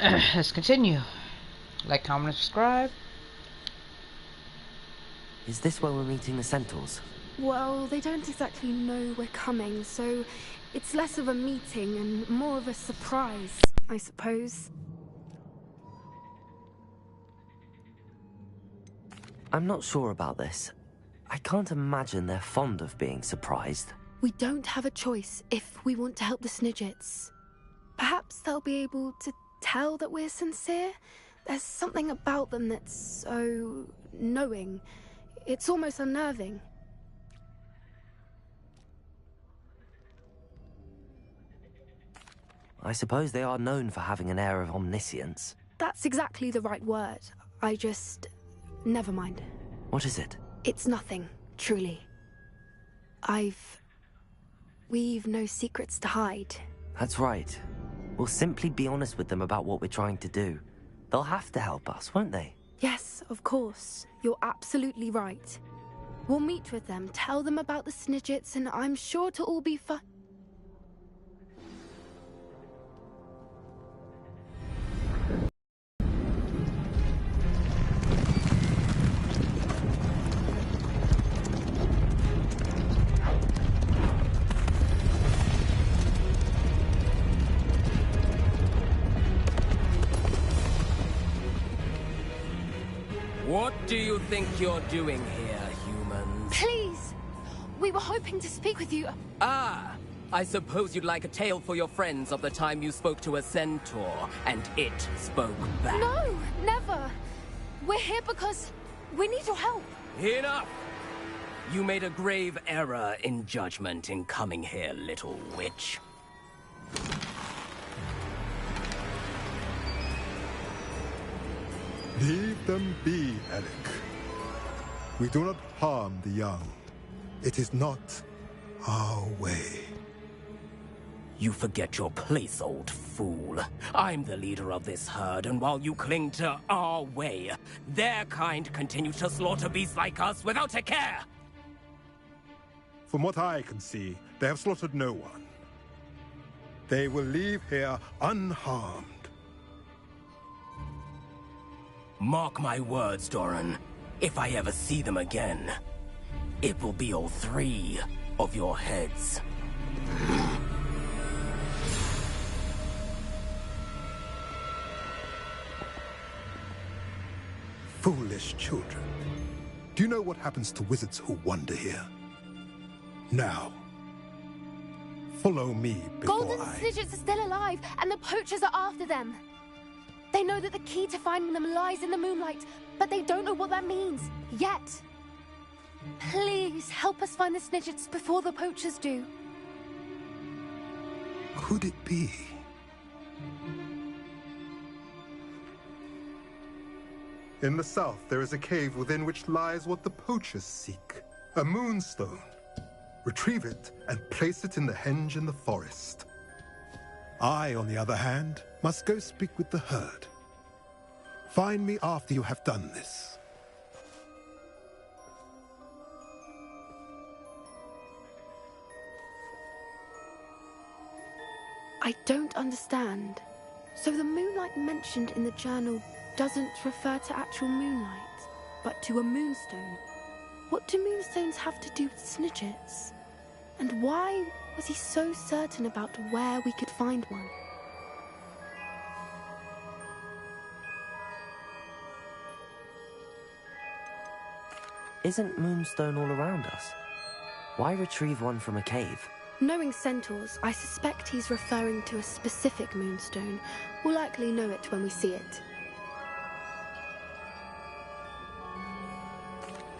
Let's continue. Like, comment, and subscribe. Is this where we're meeting the centaurs? Well, they don't exactly know we're coming, so it's less of a meeting and more of a surprise, I suppose. I'm not sure about this. I can't imagine they're fond of being surprised. We don't have a choice if we want to help the Snidgets. Perhaps they'll be able to tell that we're sincere. There's something about them that's so knowing. It's almost unnerving. I suppose they are known for having an air of omniscience. That's exactly the right word. Never mind. What is it? It's nothing, truly. We've no secrets to hide. That's right. We'll simply be honest with them about what we're trying to do. They'll have to help us, won't they? Yes, of course. You're absolutely right. We'll meet with them, tell them about the Snidgets, and I'm sure it'll all be fun. What do you think you're doing here, humans? Please! We were hoping to speak with you. Ah! I suppose you'd like a tale for your friends of the time you spoke to a centaur, and it spoke back. No, never! We're here because we need your help. Enough! You made a grave error in judgment in coming here, little witch. Leave them be, Alec. We do not harm the young. It is not our way. You forget your place, old fool. I'm the leader of this herd, and while you cling to our way, their kind continue to slaughter beasts like us without a care! From what I can see, they have slaughtered no one. They will leave here unharmed. Mark my words, Doran. If I ever see them again, it will be all 3 of your heads. Foolish children. Do you know what happens to wizards who wander here? Now, follow me before Golden Snidgets are still alive, and the poachers are after them. They know that the key to finding them lies in the moonlight, but they don't know what that means, yet. Please, help us find the Snidgets before the poachers do. Could it be? In the south, there is a cave within which lies what the poachers seek. A moonstone. Retrieve it and place it in the henge in the forest. I, on the other hand, must go speak with the herd. Find me after you have done this. I don't understand. So the moonlight mentioned in the journal doesn't refer to actual moonlight, but to a moonstone. What do moonstones have to do with Snidgets? And why was he so certain about where we could find one? Isn't Moonstone all around us? Why retrieve one from a cave? Knowing centaurs, I suspect he's referring to a specific moonstone. We'll likely know it when we see it.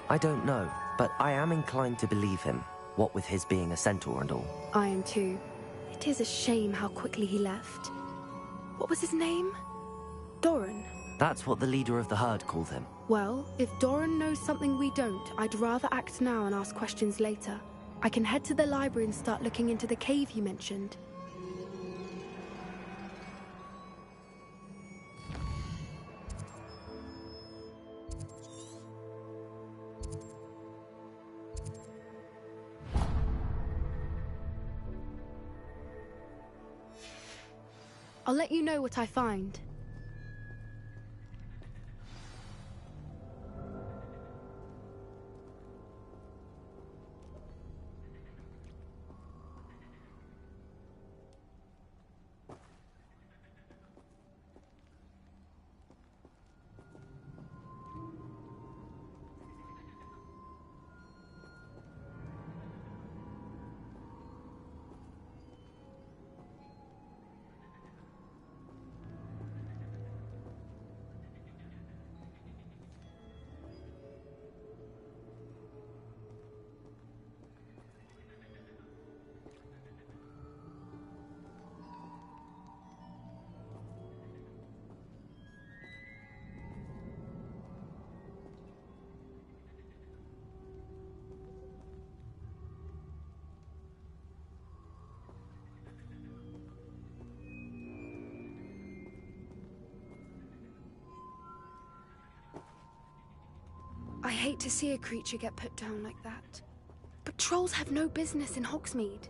I don't know, but I am inclined to believe him, what with his being a centaur and all. I am too. It is a shame how quickly he left. What was his name? Doran. That's what the leader of the herd called him. Well, if Doran knows something we don't, I'd rather act now and ask questions later. I can head to the library and start looking into the cave you mentioned. I'll let you know what I find. I hate to see a creature get put down like that. But trolls have no business in Hogsmeade.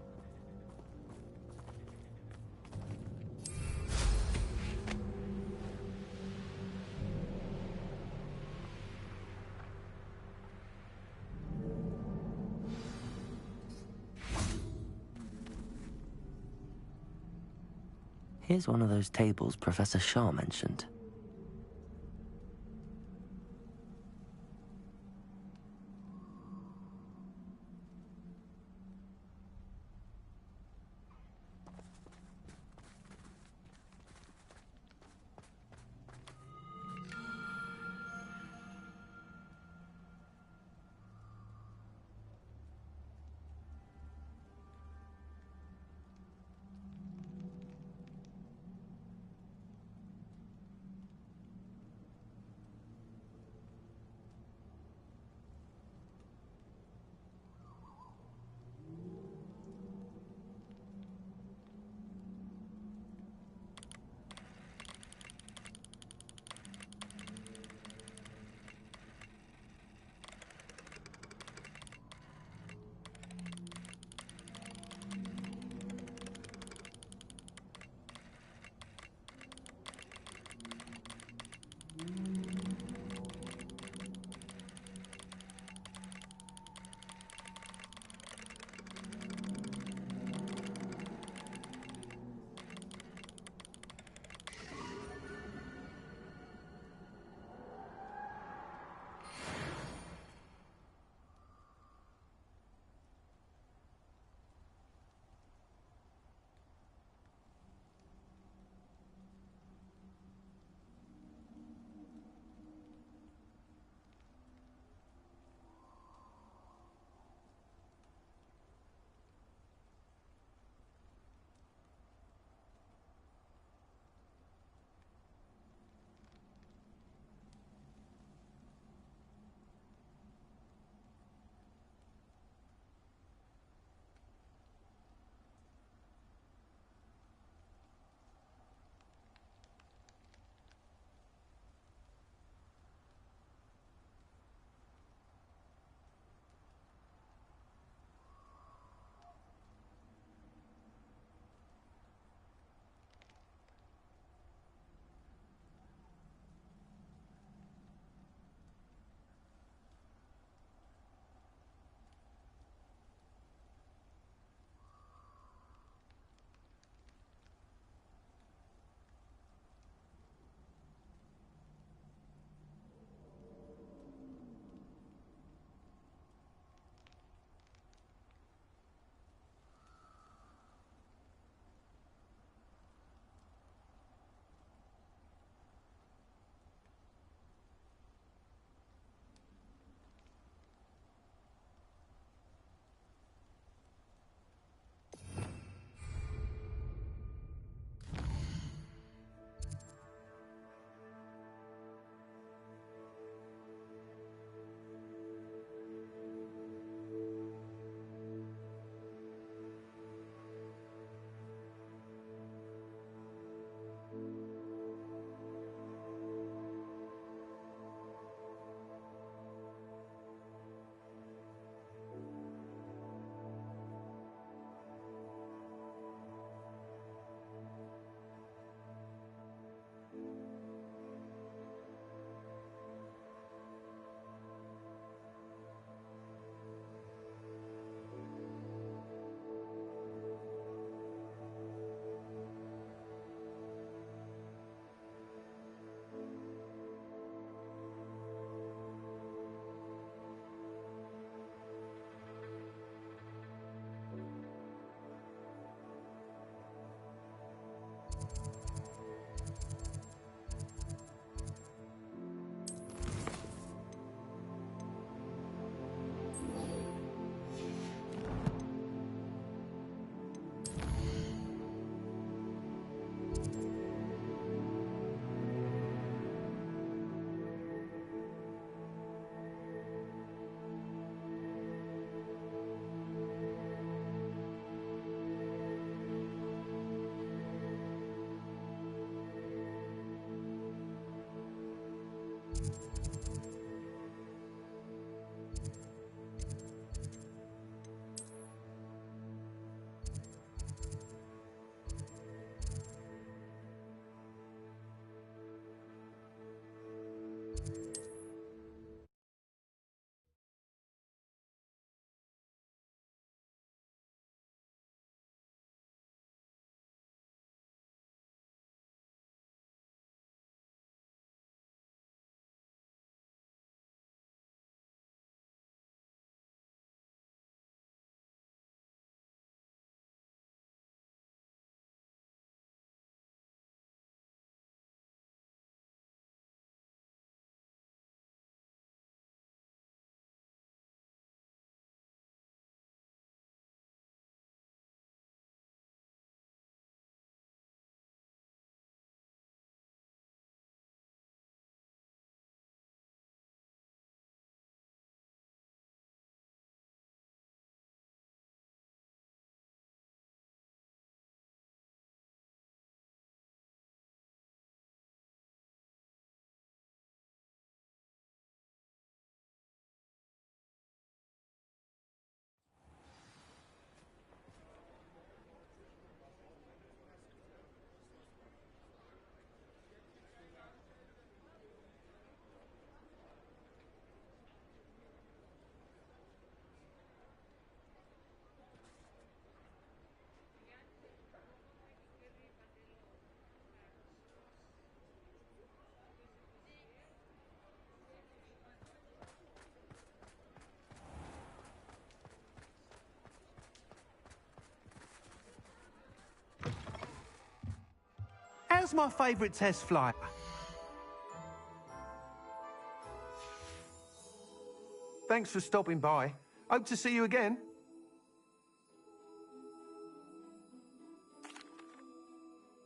Here's one of those tables Professor Shah mentioned. How's my favourite test flight? Thanks for stopping by. Hope to see you again.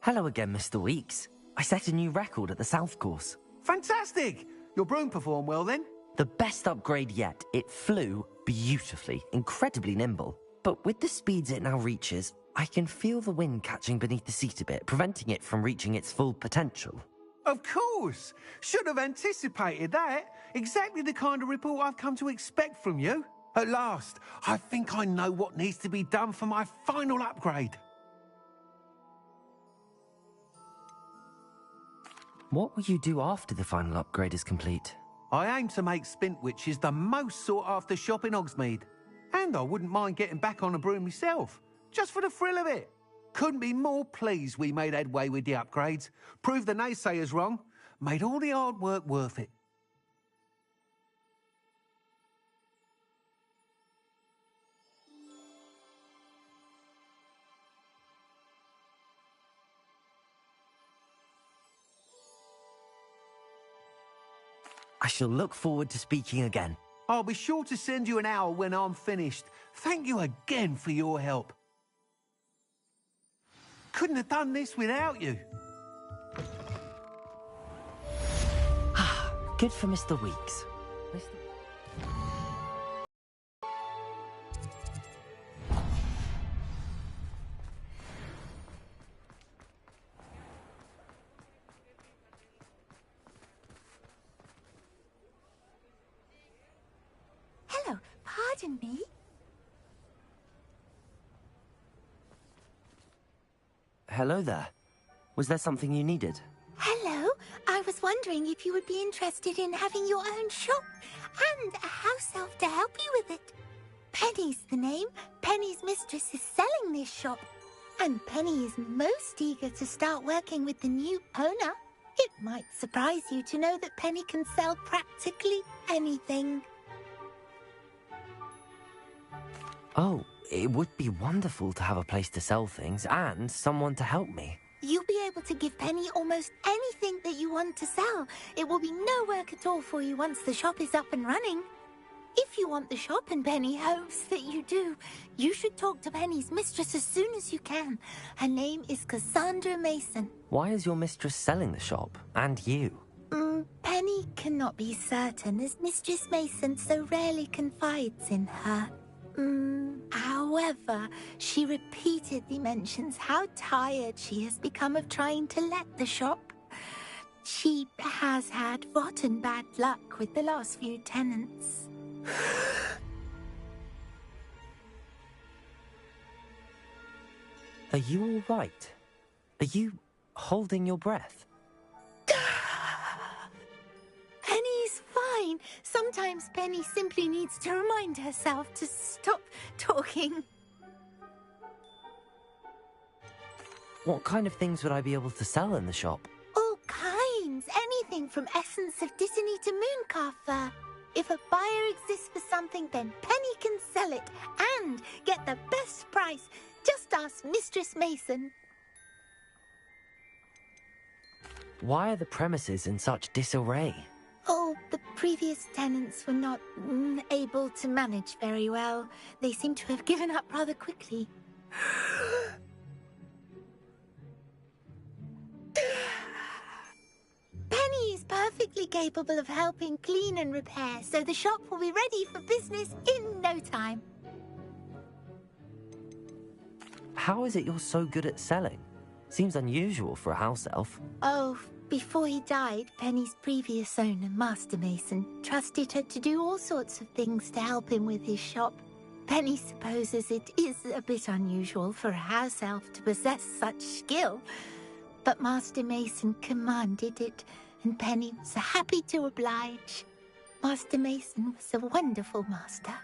Hello again, Mr. Weeks. I set a new record at the South Course. Fantastic! Your broom performed well then? The best upgrade yet. It flew beautifully, incredibly nimble. But with the speeds it now reaches, I can feel the wind catching beneath the seat a bit, preventing it from reaching its full potential. Of course! Should have anticipated that. Exactly the kind of report I've come to expect from you. At last, I think I know what needs to be done for my final upgrade. What will you do after the final upgrade is complete? I aim to make Spintwitches the most sought-after shop in Hogsmeade. And I wouldn't mind getting back on a broom myself, just for the thrill of it. Couldn't be more pleased we made headway with the upgrades, proved the naysayers wrong, made all the hard work worth it. I shall look forward to speaking again. I'll be sure to send you an hour when I'm finished. Thank you again for your help. Couldn't have done this without you. Good for Mr. Weeks. Hello, pardon me. Hello there. Was there something you needed? Hello, I was wondering if you would be interested in having your own shop and a house elf to help you with it. Penny's the name. Penny's mistress is selling this shop, and Penny is most eager to start working with the new owner. It might surprise you to know that Penny can sell practically anything. Oh, it would be wonderful to have a place to sell things and someone to help me. You'll be able to give Penny almost anything that you want to sell. It will be no work at all for you once the shop is up and running. If you want the shop, and Penny hopes that you do, you should talk to Penny's mistress as soon as you can. Her name is Cassandra Mason. Why is your mistress selling the shop? And you? Penny cannot be certain, as Mistress Mason so rarely confides in her. However, she repeatedly mentions how tired she has become of trying to let the shop. She has had rotten bad luck with the last few tenants. Are you all right? Are you holding your breath? Penny's fine. Sometimes Penny simply needs to remind herself to stop talking. What kind of things would I be able to sell in the shop? All kinds. Anything from essence of Disney to mooncalf fur. If a buyer exists for something, then Penny can sell it and get the best price. Just ask Mistress Mason. Why are the premises in such disarray? Oh, the previous tenants were not able to manage very well. They seem to have given up rather quickly. Penny is perfectly capable of helping clean and repair, so the shop will be ready for business in no time. How is it you're so good at selling? Seems unusual for a house elf. Oh, before he died, Penny's previous owner, Master Mason, trusted her to do all sorts of things to help him with his shop. Penny supposes it is a bit unusual for a house elf to possess such skill, but Master Mason commanded it, and Penny was happy to oblige. Master Mason was a wonderful master.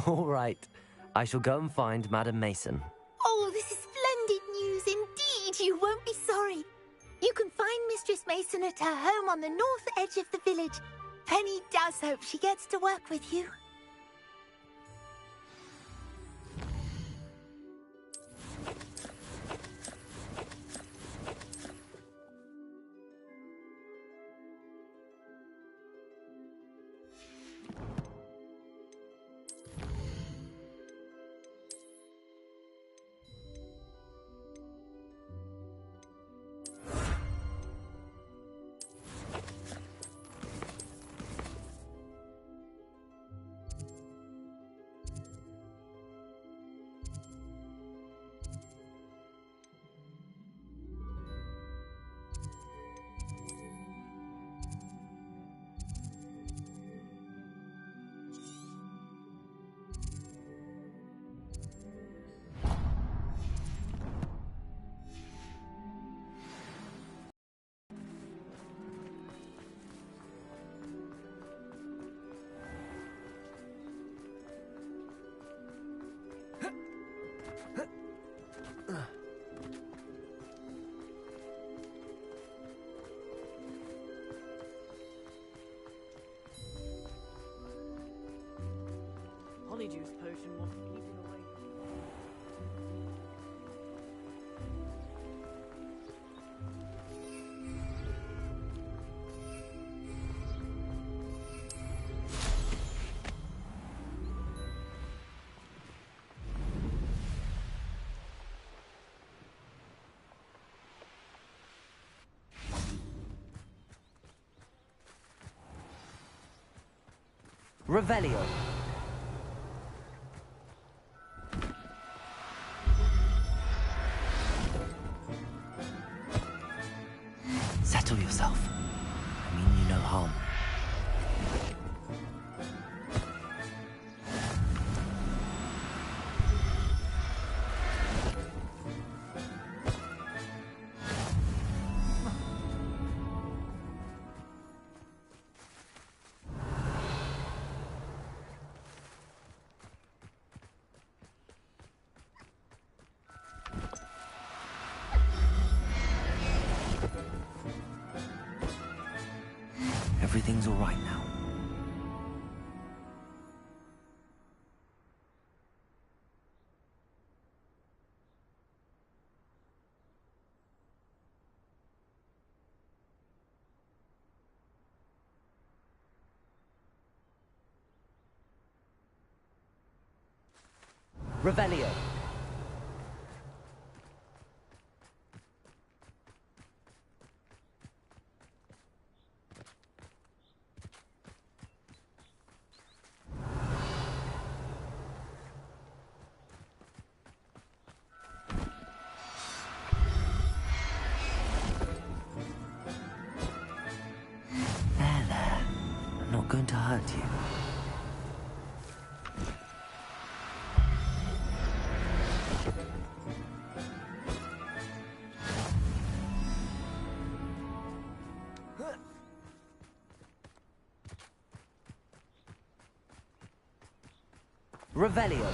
All right. I shall go and find Madam Mason. Oh, this is splendid news indeed. You won't be sorry. You can find Mistress Mason at her home on the north edge of the village. Penny does hope she gets to work with you. polyjuice potion wasn't eating away. Revelio. Settle yourself. I mean you no harm. Everything's all right now. Revelio. There. I'm not going to hurt you. Revelio.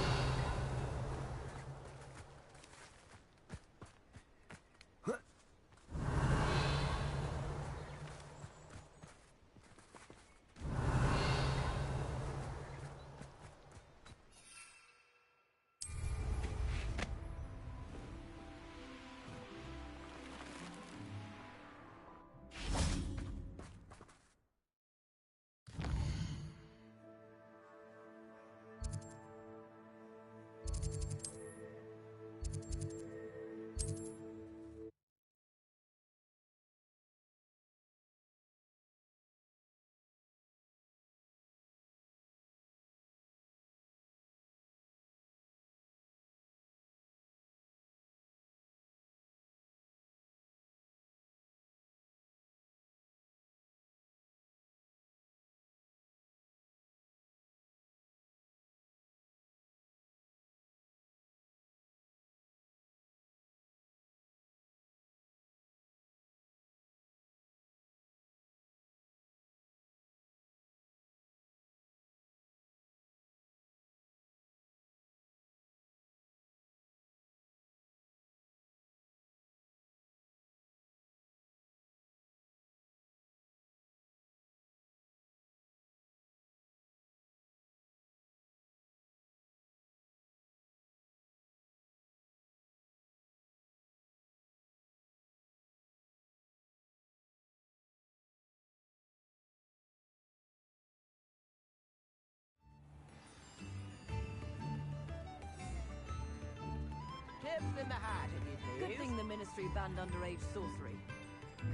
Tips in the hat, if you please. Good thing the Ministry banned underage sorcery.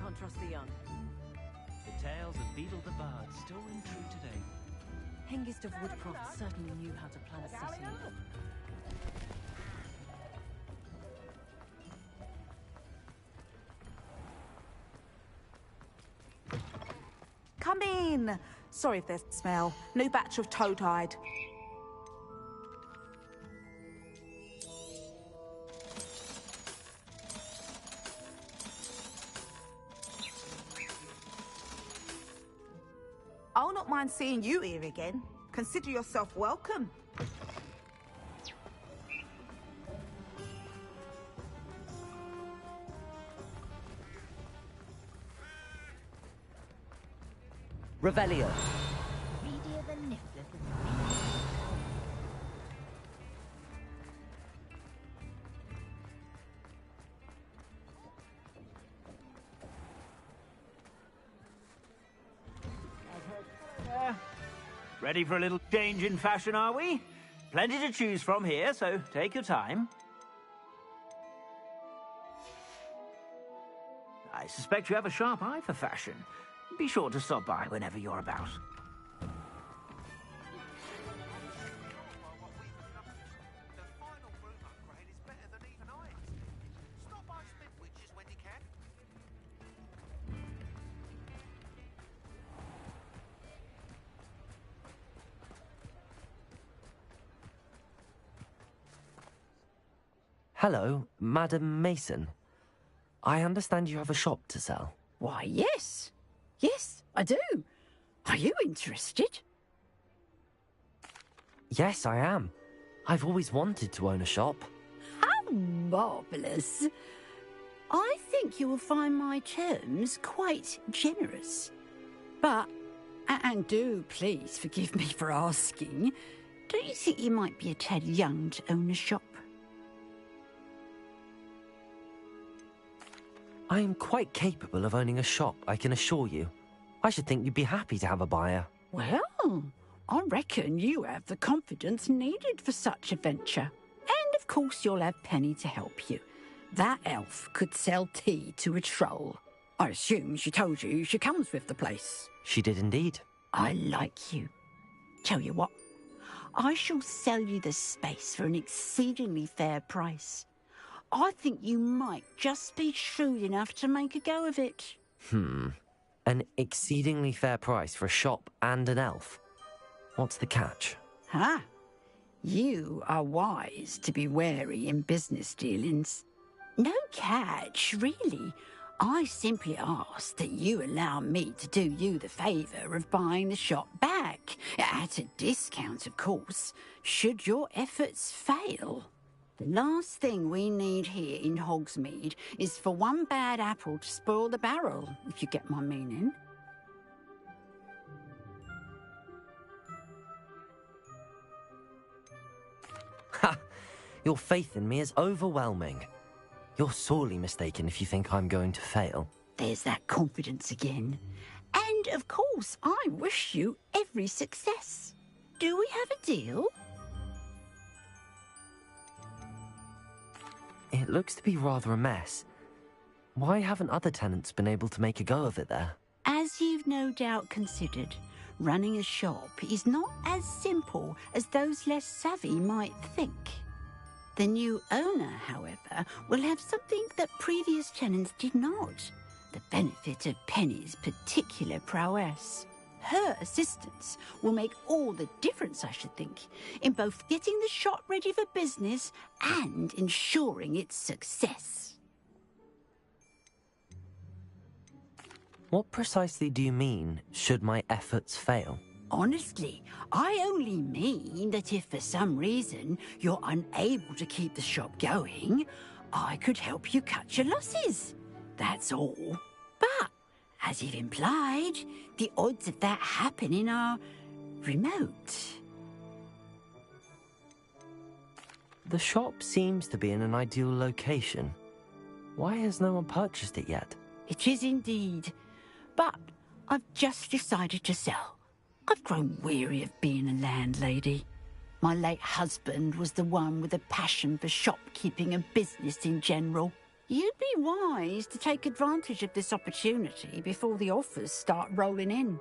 Can't trust the young. The tales of Beetle the Bard still ring true today. Hengist of Woodcroft certainly knew how to plan a city. Come in! Sorry if there's smell. New batch of toad-hide. I'll not mind seeing you here again. Consider yourself welcome. Revelio. Greedier than Niffler for the Ready for a little change in fashion, are we? Plenty to choose from here, so take your time. I suspect you have a sharp eye for fashion. Be sure to stop by whenever you're about. Hello, Madam Mason. I understand you have a shop to sell. Why, yes. Yes, I do. Are you interested? Yes, I am. I've always wanted to own a shop. How marvellous. I think you will find my terms quite generous. But, and do please forgive me for asking, don't you think you might be a tad young to own a shop? I am quite capable of owning a shop, I can assure you. I should think you'd be happy to have a buyer. Well, I reckon you have the confidence needed for such a venture. And of course you'll have Penny to help you. That elf could sell tea to a troll. I assume she told you she comes with the place. She did indeed. I like you. Tell you what, I shall sell you the space for an exceedingly fair price. I think you might just be shrewd enough to make a go of it. An exceedingly fair price for a shop and an elf. What's the catch? Huh? You are wise to be wary in business dealings. No catch, really. I simply ask that you allow me to do you the favour of buying the shop back. At a discount, of course, should your efforts fail. The last thing we need here in Hogsmeade is for one bad apple to spoil the barrel, if you get my meaning. Ha! Your faith in me is overwhelming. You're sorely mistaken if you think I'm going to fail. There's that confidence again. And, of course, I wish you every success. Do we have a deal? It looks to be rather a mess. Why haven't other tenants been able to make a go of it there? As you've no doubt considered, running a shop is not as simple as those less savvy might think. The new owner, however, will have something that previous tenants did not. The benefit of Penny's particular prowess. Her assistance will make all the difference, I should think, in both getting the shop ready for business and ensuring its success. What precisely do you mean, should my efforts fail? Honestly, I only mean that if for some reason you're unable to keep the shop going, I could help you cut your losses. That's all. But, as you've implied, the odds of that happening are remote. The shop seems to be in an ideal location. Why has no one purchased it yet? It is indeed. But I've just decided to sell. I've grown weary of being a landlady. My late husband was the one with a passion for shopkeeping and business in general. You'd be wise to take advantage of this opportunity before the offers start rolling in.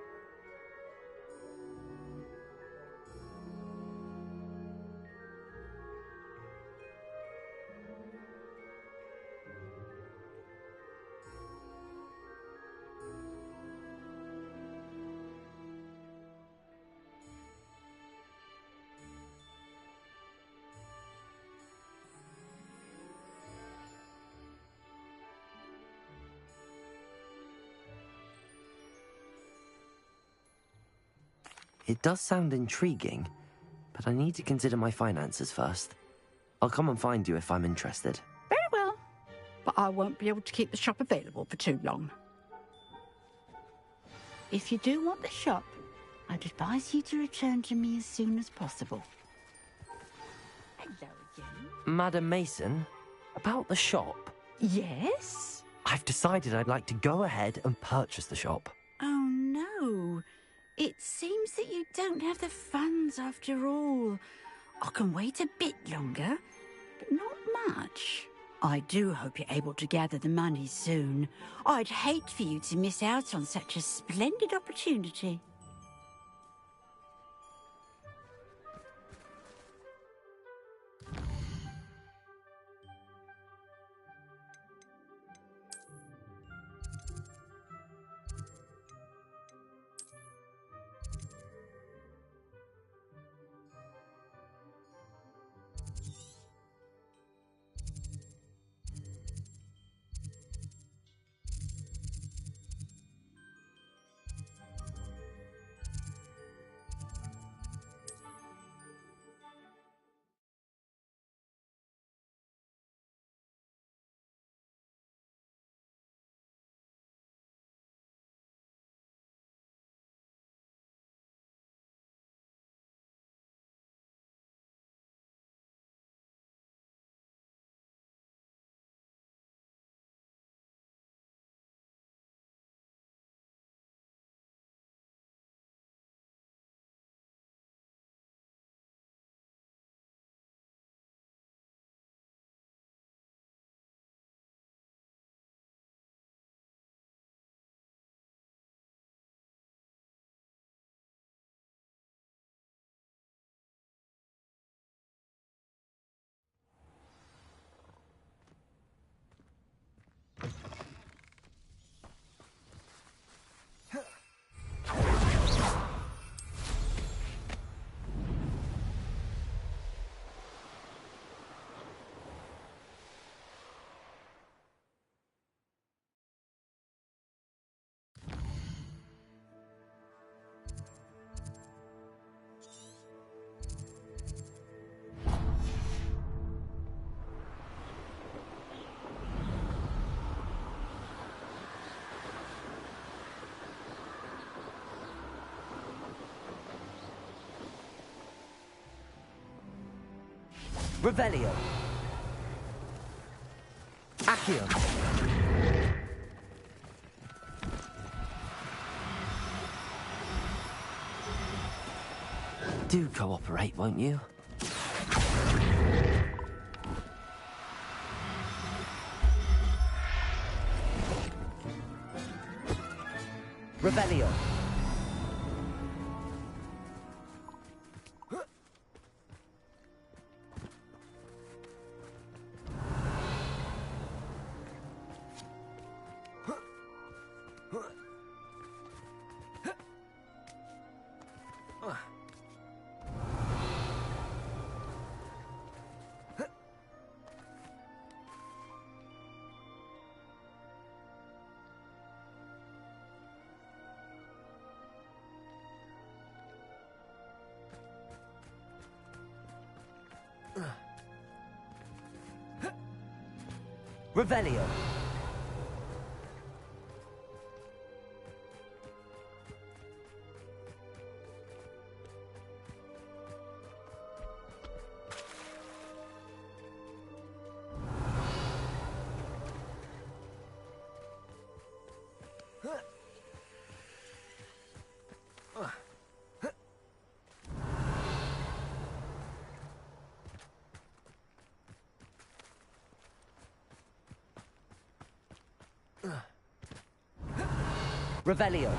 It does sound intriguing, but I need to consider my finances first. I'll come and find you if I'm interested. Very well, but I won't be able to keep the shop available for too long. If you do want the shop, I'd advise you to return to me as soon as possible. Hello again. Madam Mason, about the shop. Yes? I've decided I'd like to go ahead and purchase the shop. Oh, no. It seems that you don't have the funds after all. I can wait a bit longer, but not much. I do hope you're able to gather the money soon. I'd hate for you to miss out on such a splendid opportunity. Revelio. Accio. Do cooperate, won't you? Revelio. Revelio. Revelio.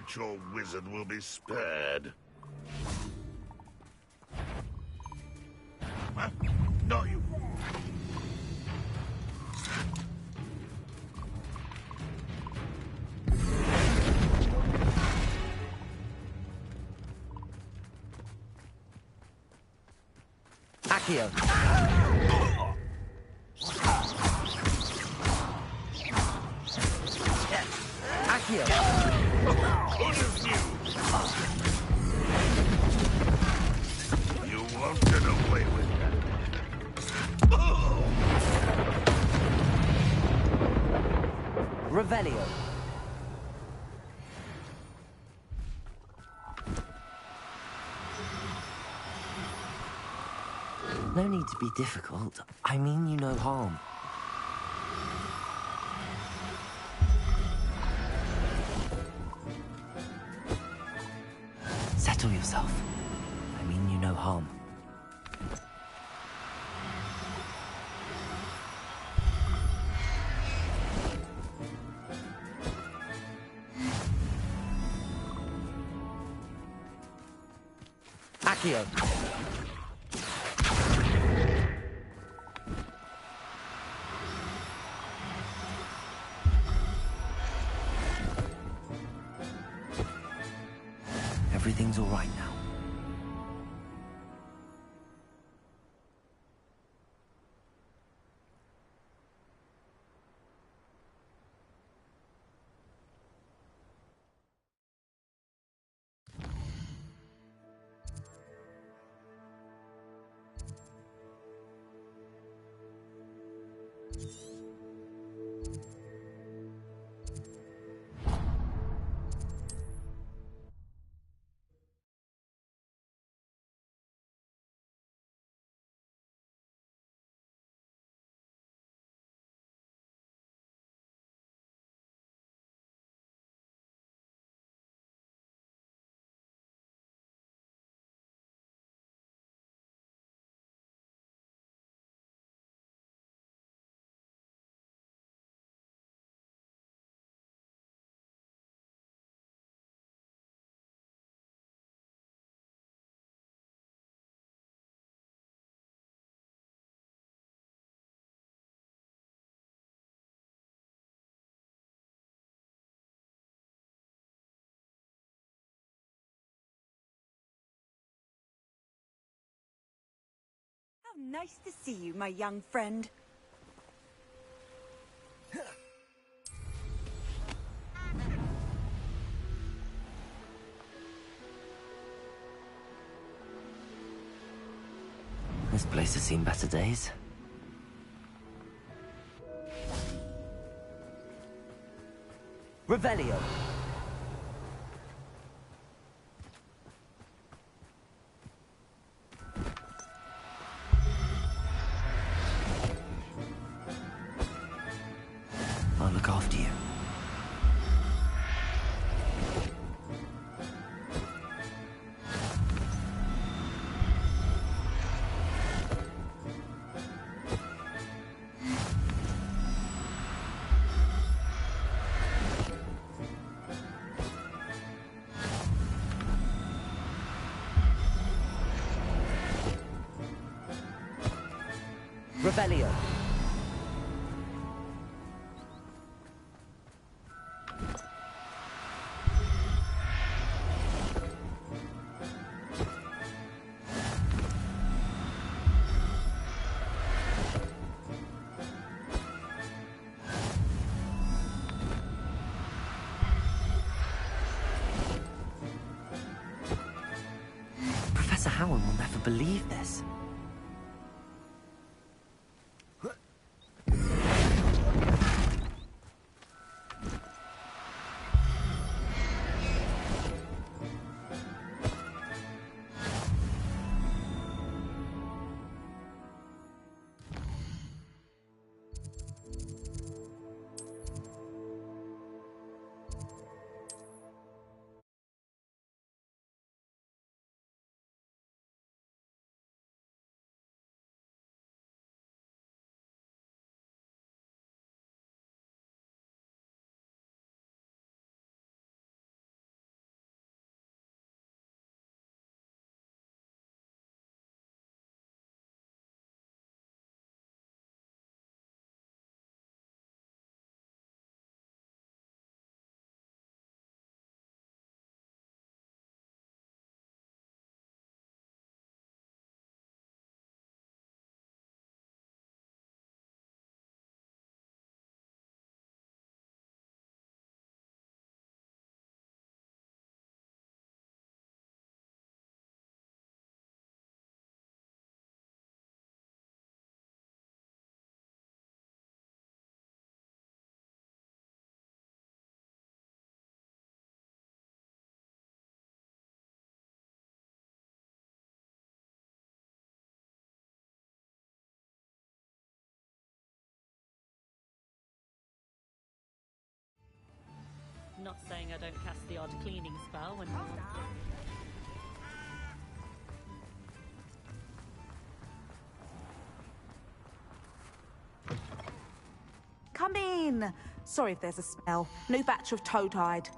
that your wizard will be spared. Huh? No, you... Accio. Accio. You won't get away with that. Revelio. No need to be difficult. I mean you no harm. Settle yourself. I mean you no harm. Accio. Everything's all right now. How nice to see you, my young friend. This place has seen better days. Revelio. I'll look after you. Revelio. Professor Howard will never believe this. Not saying I don't cast the odd cleaning spell when... Come in! Sorry if there's a smell. New batch of toad-hide.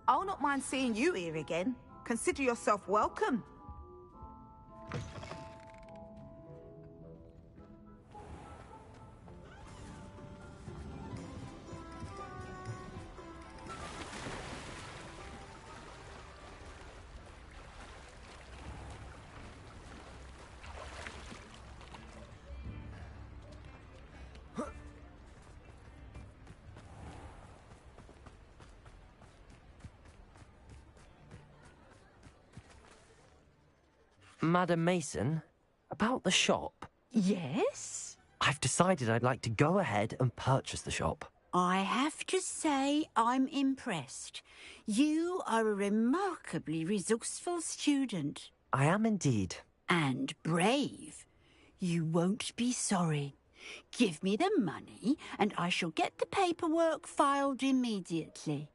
I'll not mind seeing you here again. Consider yourself welcome. Madam Mason, about the shop. Yes? I've decided I'd like to go ahead and purchase the shop. I have to say I'm impressed. You are a remarkably resourceful student. I am indeed. And brave. You won't be sorry. Give me the money, and I shall get the paperwork filed immediately.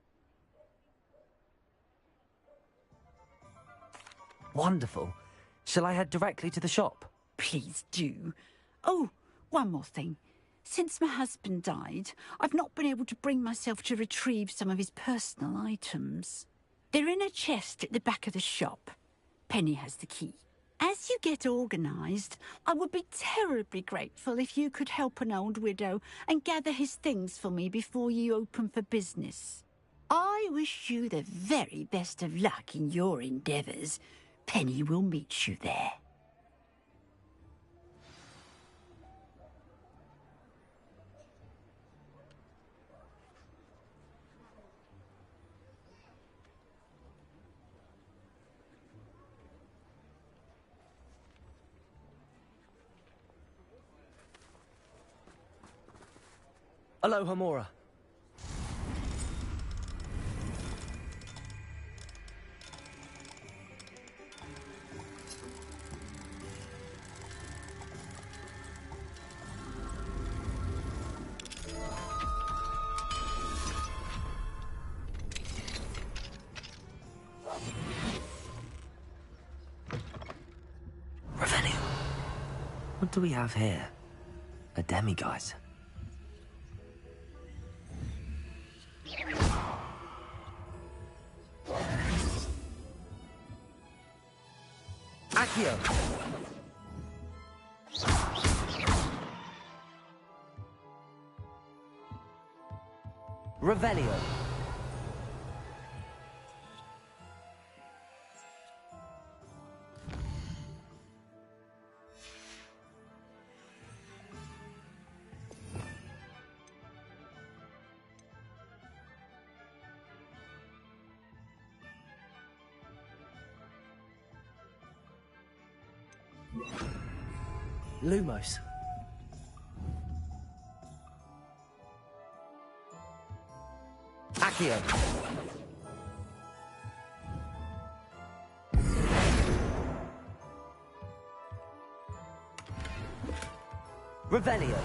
Wonderful. Shall I head directly to the shop? Please do. Oh, one more thing. Since my husband died, I've not been able to bring myself to retrieve some of his personal items. They're in a chest at the back of the shop. Penny has the key. As you get organised, I would be terribly grateful if you could help an old widow and gather his things for me before you open for business. I wish you the very best of luck in your endeavours. Penny will meet you there. Aloha, Mora. Revenue. What do we have here? A demiguise. Accio. Revelio. Lumos. Accio. Revelio.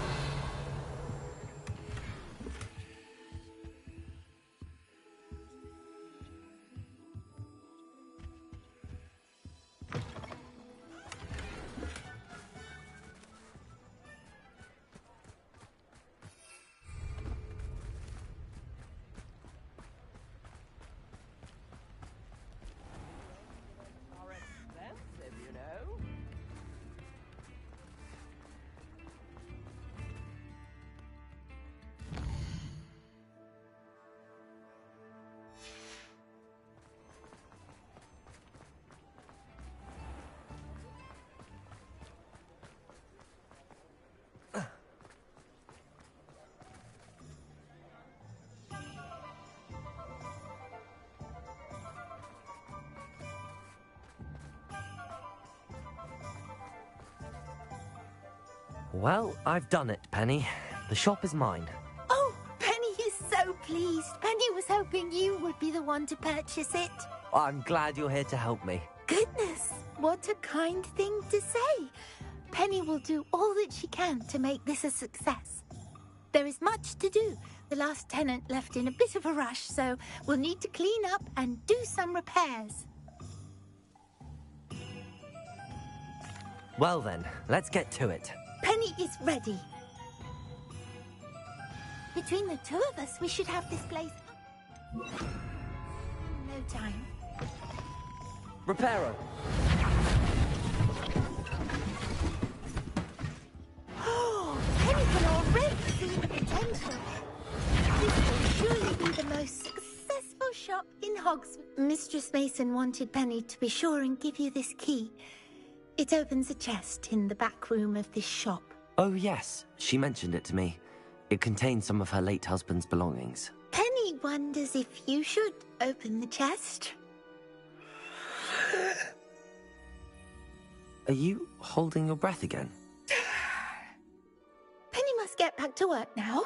Are expensive, you know. Well, I've done it, Penny. The shop is mine. Oh, Penny is so pleased. Penny was hoping you would be the one to purchase it. I'm glad you're here to help me. Goodness, what a kind thing to say. Penny will do all that she can to make this a success. There is much to do. The last tenant left in a bit of a rush, so we'll need to clean up and do some repairs. Well then, let's get to it. Penny is ready. Between the two of us, we should have this place up. No time. Reparo. Oh, Penny can already see the potential. This will surely be the most successful shop in Hogsmeade. Mistress Mason wanted Penny to be sure and give you this key. It opens a chest in the back room of this shop. Oh yes, she mentioned it to me. It contains some of her late husband's belongings. Penny wonders if you should open the chest. Are you holding your breath again? Penny must get back to work now.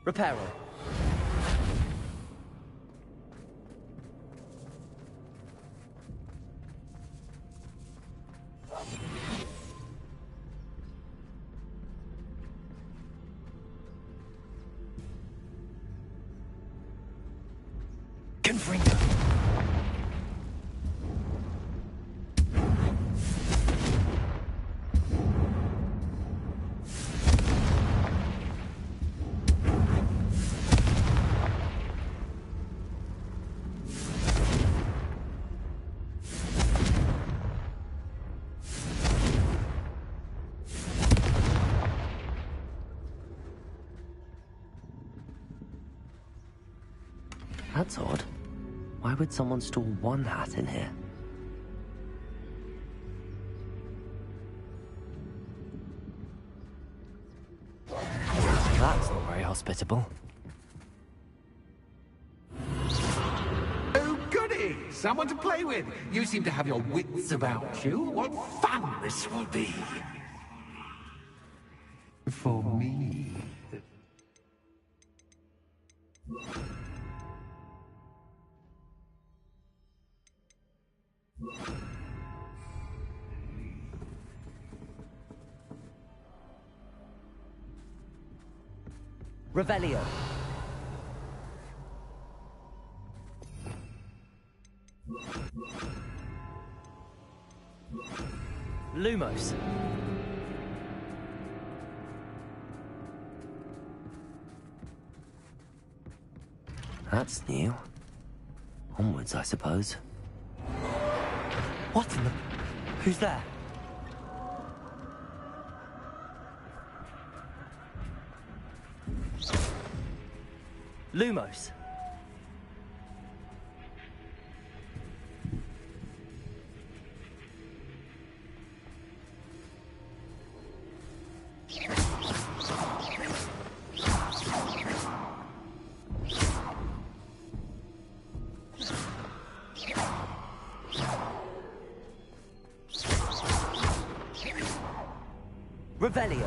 Reparo. Confringo. That's odd. Why would someone store one hat in here? That's not very hospitable. Oh, goody! Someone to play with. You seem to have your wits about you. What fun this will be. For me. Revelio. Lumos. That's new. Onwards, I suppose. What in the... Who's there? Lumos. Revelio.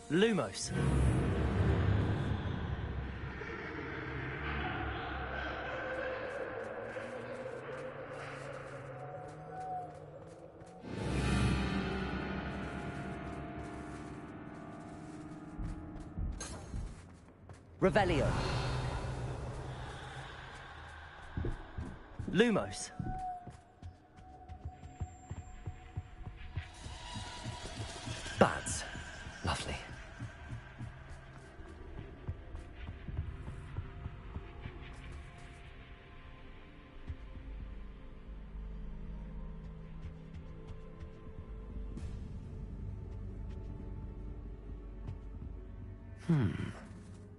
Lumos. Revelio. Lumos. Bats. Lovely.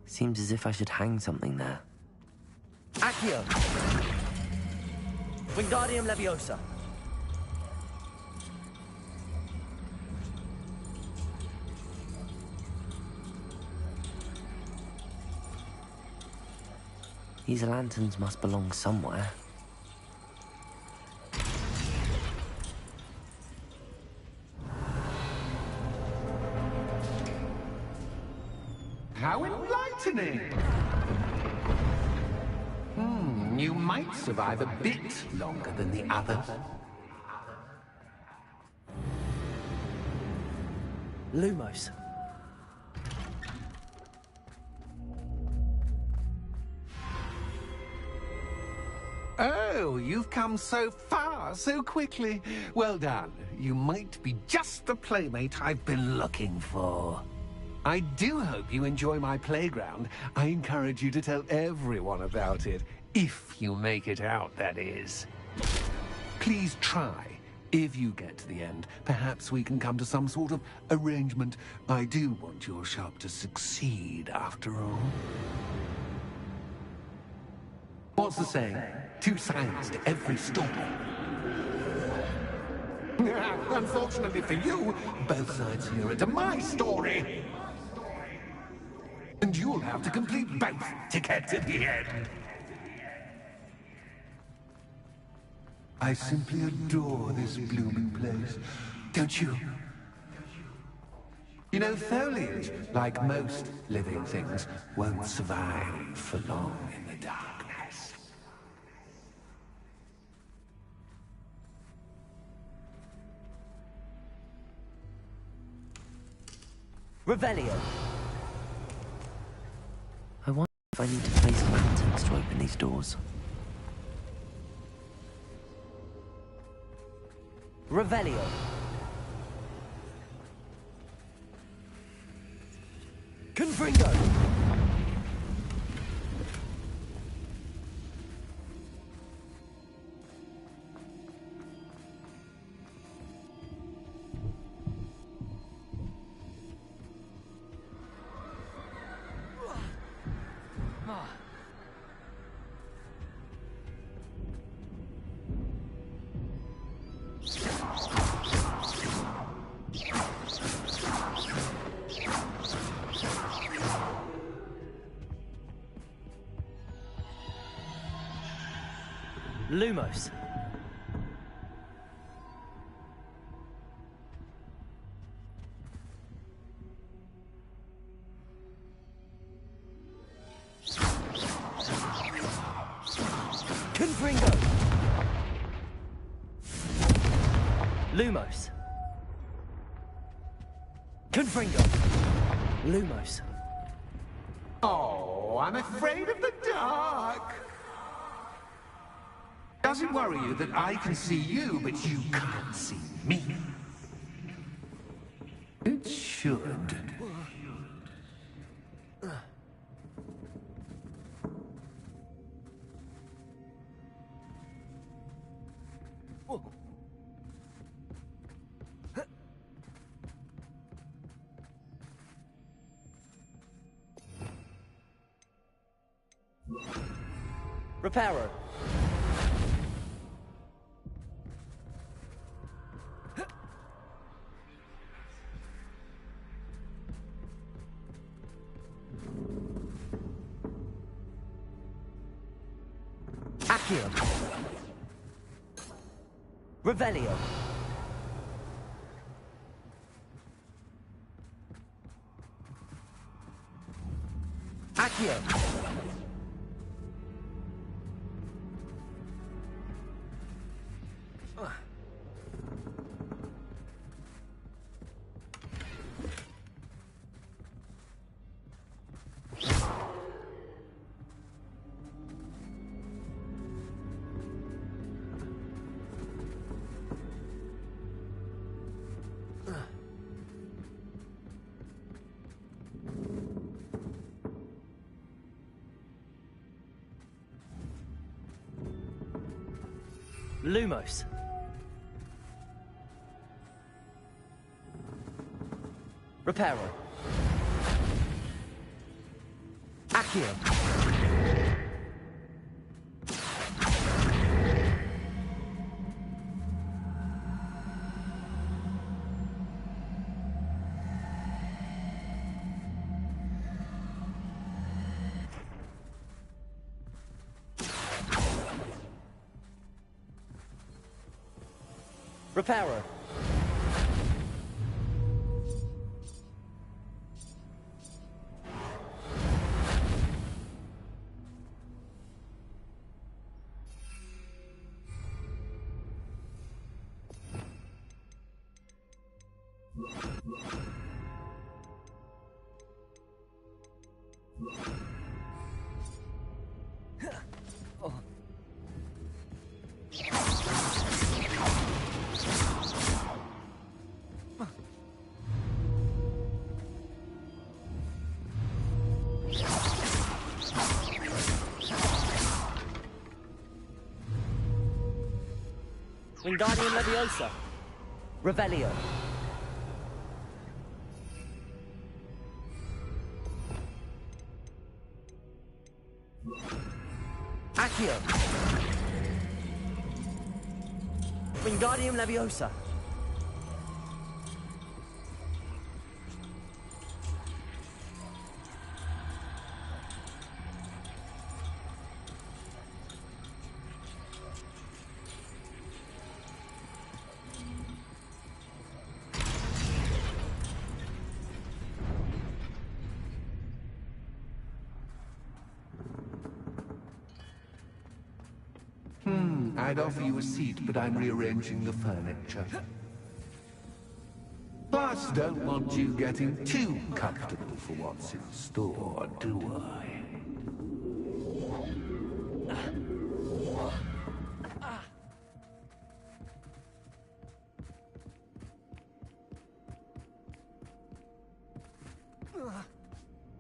Seems as if I should hang something there. Accio! Wingardium Leviosa. These lanterns must belong somewhere. How enlightening! You might survive a bit longer than the others. Lumos. Oh, you've come so far so quickly. Well done. You might be just the playmate I've been looking for. I do hope you enjoy my playground. I encourage you to tell everyone about it. If you make it out, that is. Please try. If you get to the end, perhaps we can come to some sort of arrangement. I do want your shop to succeed, after all. What's the saying? Two sides to every story. Unfortunately for you, both sides here are to my story. And you'll have to complete both to get to the end. I simply adore this blooming place, don't you? You know, foliage, like most living things, won't survive for long in the darkness. Revelio. I wonder if I need to place lanterns to open these doors. Revelio. Confringo. Lumos. Confringo! Lumos. Confringo. Lumos. Oh, I'm afraid of the dark. Does it worry you that I can see you, but you can't see me? It should. Reparo. Accio. Revelio. Accio. Lumos. Reparo. Accio. Reparo. Wingardium Leviosa. Revelio. Accio. Wingardium Leviosa. I'd offer you a seat, but I'm rearranging the furniture. Plus, don't want you getting too comfortable for what's in store, do I?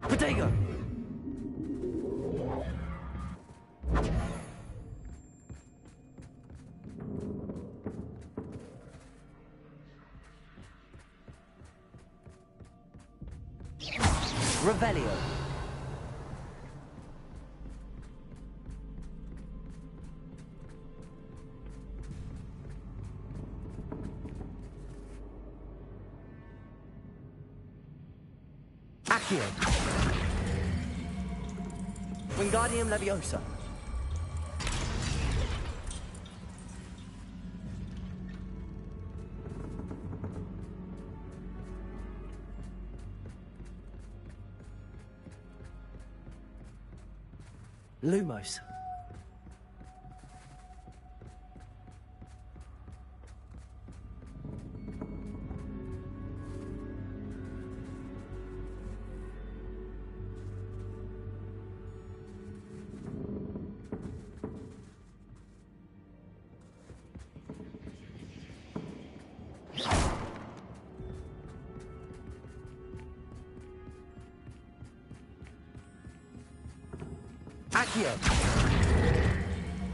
Protego! Revelio. Accio. Wingardium Leviosa. Lumos. Accio!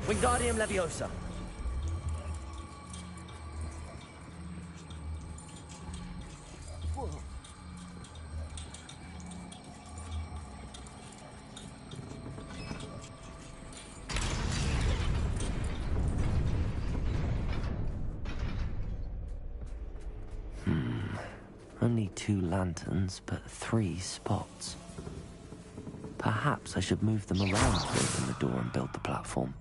Wingardium Leviosa! Only 2 lanterns, but 3 spots. Perhaps I should move them around to open the door and build the platform.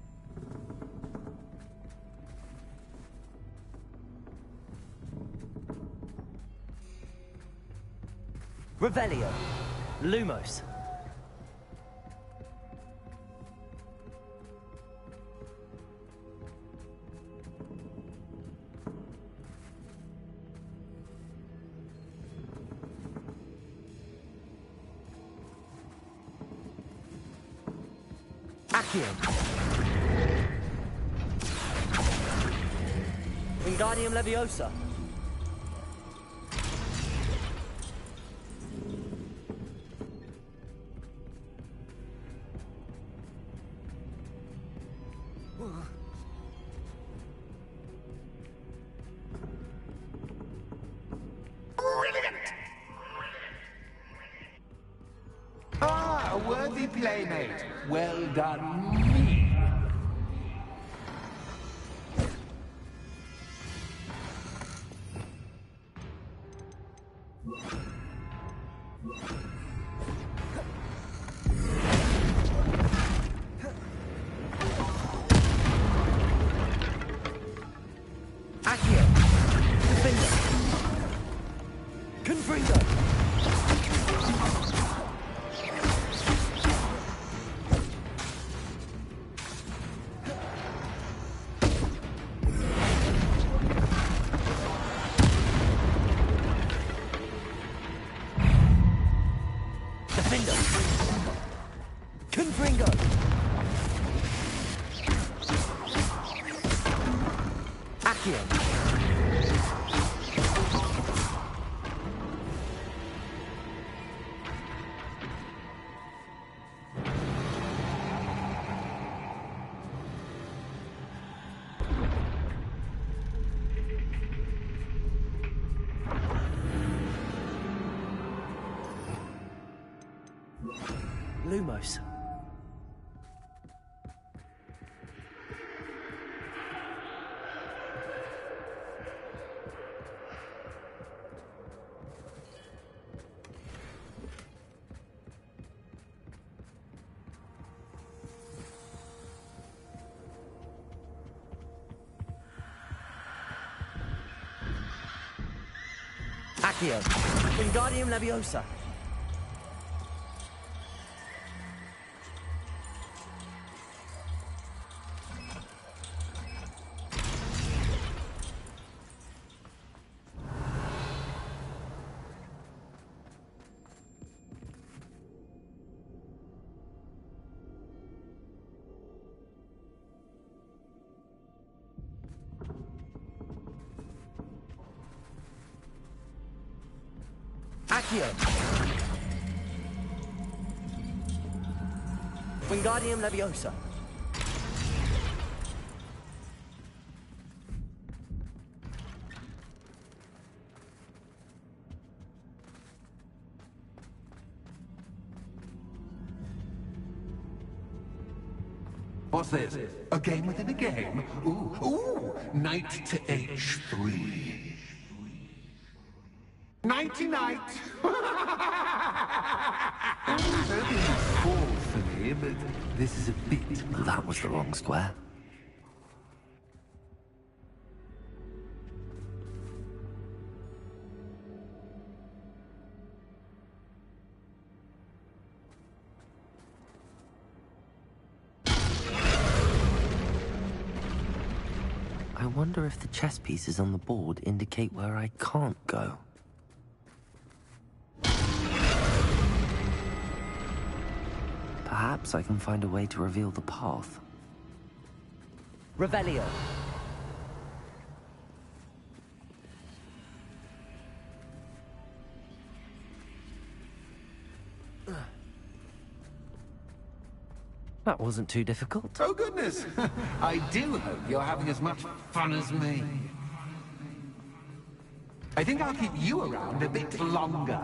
Revelio. Lumos. Accio. Wingardium Leviosa. Ah, a worthy playmate. Well done, me. Accio. Defender. Confringo. Defender. Confringo. Accio. Lumos. Accio. Wingardium Leviosa. Accio. Wingardium Leviosa. What's this? A game within a game? Ooh, knight to H3. Nighty-night! Everything's full for me, but this is a bit... That was the wrong square. I wonder if the chess pieces on the board indicate where I can't go. Perhaps I can find a way to reveal the path. Revelio. That wasn't too difficult. Oh, goodness. I do hope you're having as much fun as me. I think I'll keep you around a bit longer.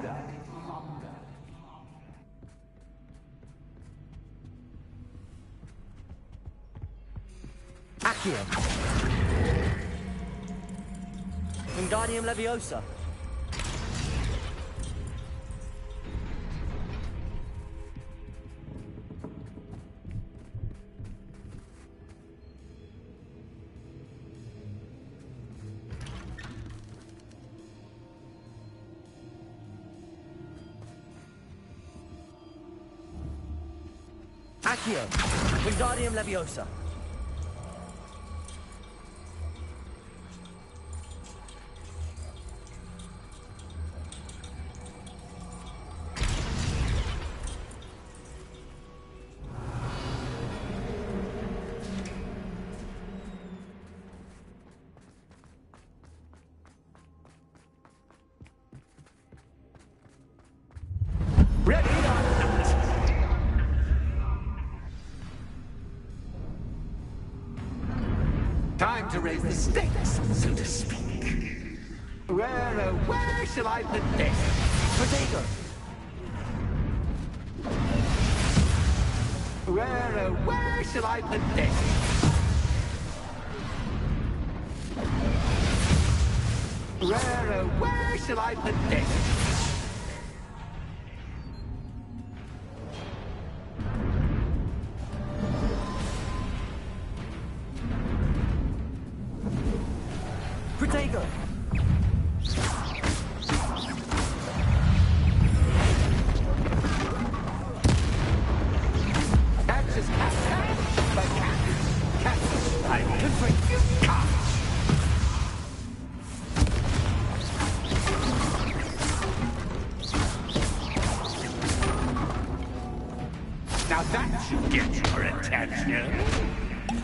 Accio. Wingardium Leviosa. Accio. Wingardium Leviosa. Ready? Time to raise the stakes, so to speak. Where shall I put this? Protego. Where shall I put this? Where shall I put this? Protego. That's just cat. I can bring you cat. Now that should get your attention.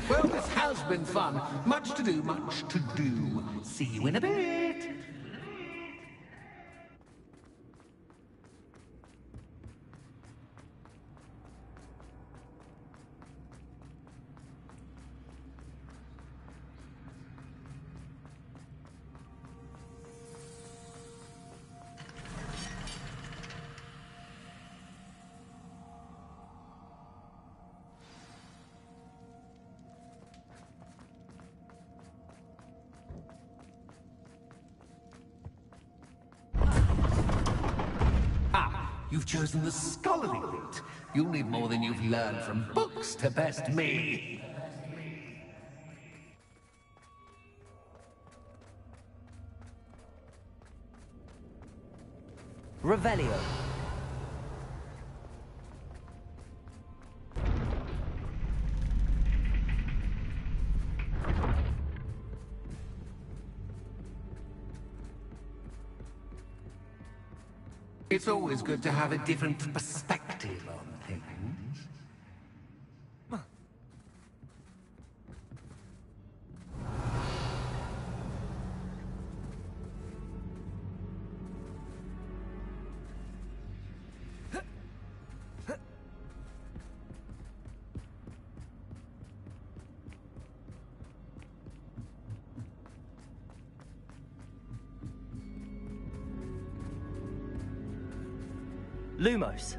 Well, this has been fun. Much to do, much to do. See you in a bit. You've chosen the scholarly route. You'll need more than you've learned from books to best me. Revelio. It's always good to have a different perspective on things. Lumos.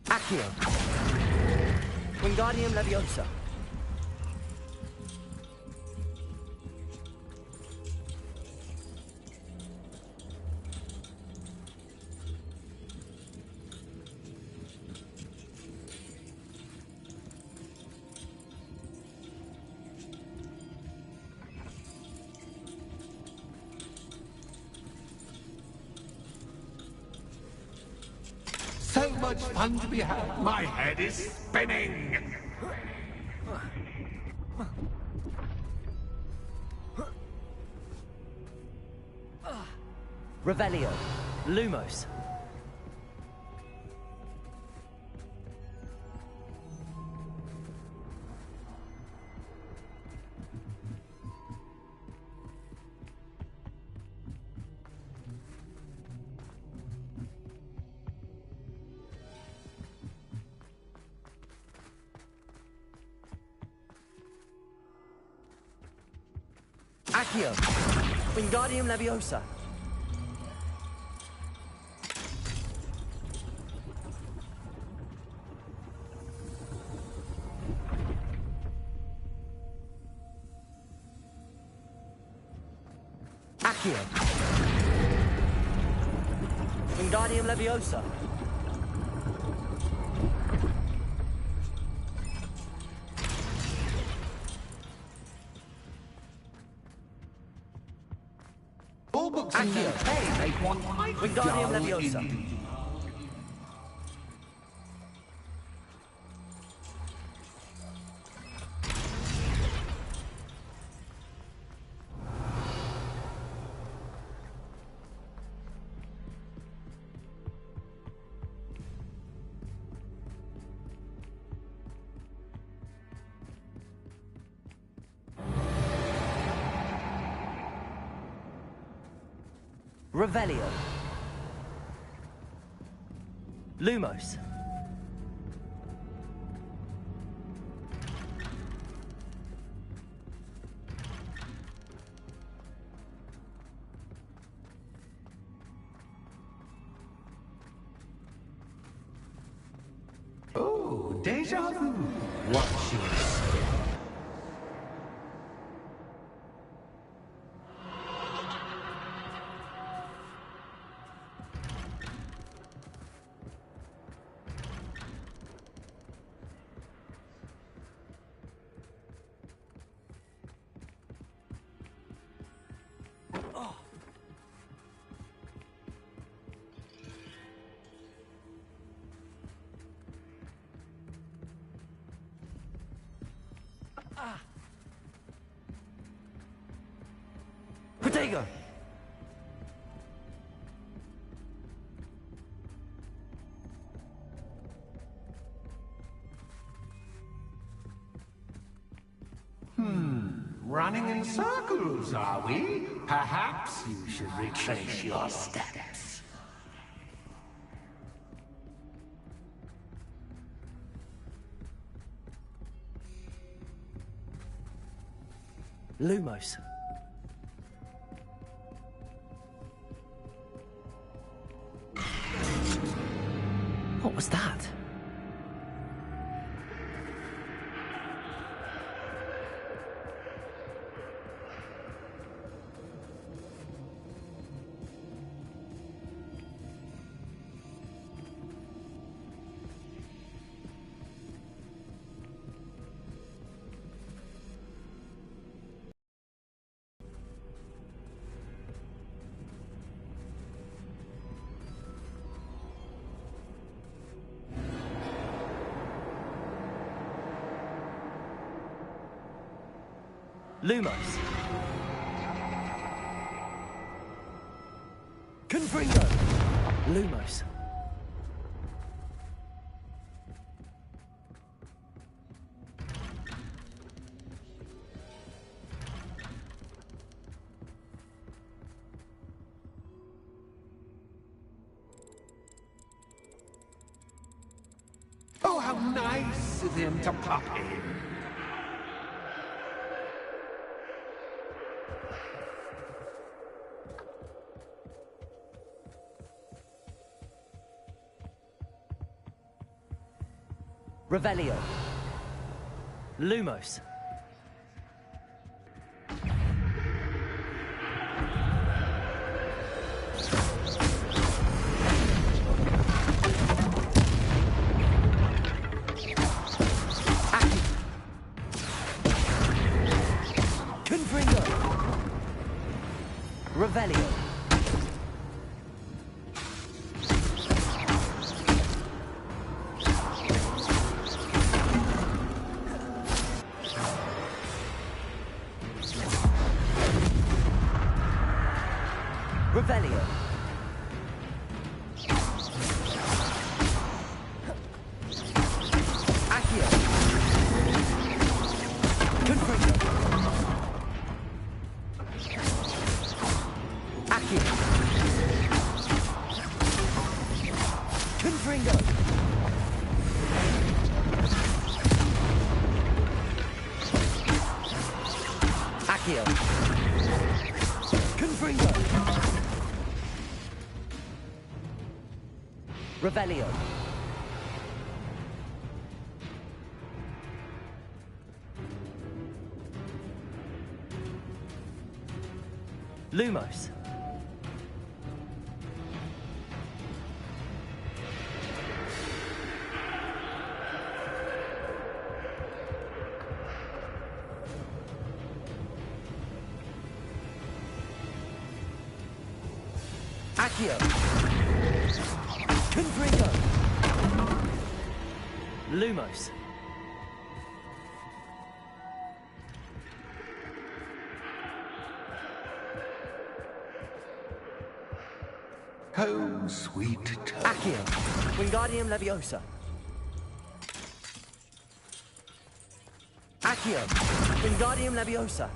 Accio. Wingardium Leviosa. much fun to be had. My head is spinning! Revelio. Lumos. Accio. Wingardium Leviosa. Accio. Wingardium Leviosa. All books and notes make one Wingardium dull Leviosa. indeed. Revelio. Lumos. Oh, deja vu. Watch your step. Protego. Running in circles, are we? Perhaps you should retrace your steps. Lumos. What was that? Lumos. Confringo. Lumos. Oh, how nice of him to pop in. Revelio. Lumos. Confringo. Revelio. Confringo! Accio! Confringo! Revelio! Lumos! Accio! Confringo! Lumos! Home, sweet Toad. Accio! Wingardium Leviosa! Accio! Wingardium Leviosa!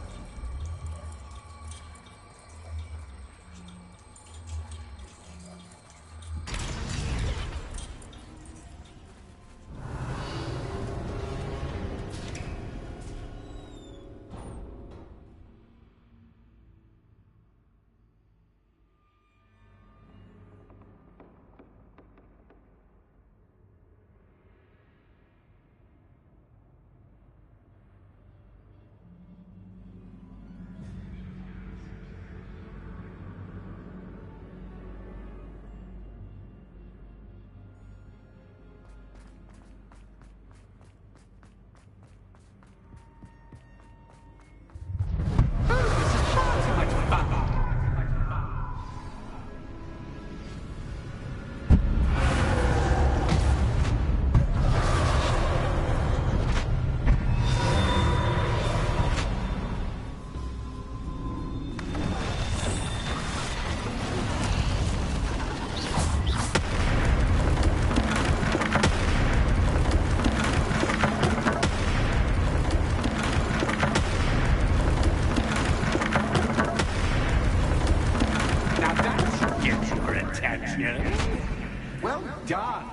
Well done.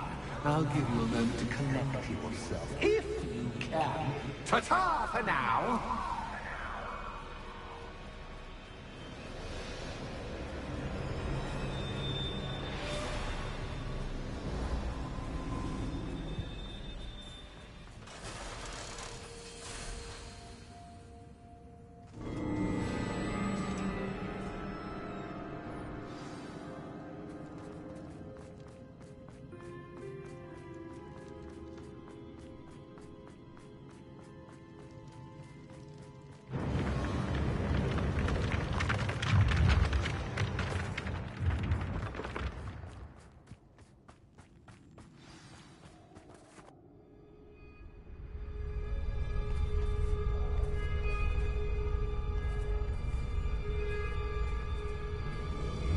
I'll give you a moment to collect yourself, if you can. Ta-ta for now.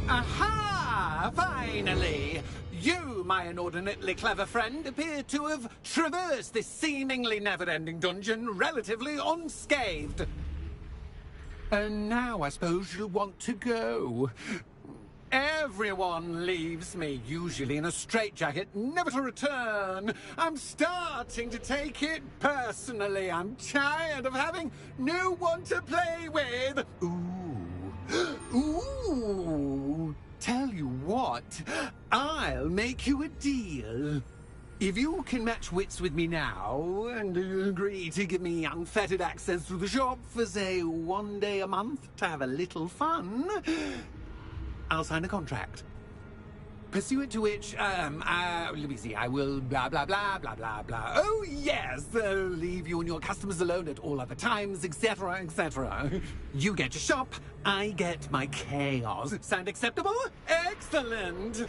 Aha! Finally! You, my inordinately clever friend, appear to have traversed this seemingly never-ending dungeon relatively unscathed. And now I suppose you'll want to go. Everyone leaves me, usually in a straitjacket, never to return. I'm starting to take it personally. I'm tired of having no one to play with. Ooh, tell you what, I'll make you a deal. If you can match wits with me now, and agree to give me unfettered access to the shop for, say, 1 day a month to have a little fun, I'll sign a contract. Pursuant to which, let me see, I will blah, blah, blah, blah, blah, blah. Oh, yes, leave you and your customers alone at all other times, etc., etc. You get your shop, I get my chaos. Sound acceptable? Excellent!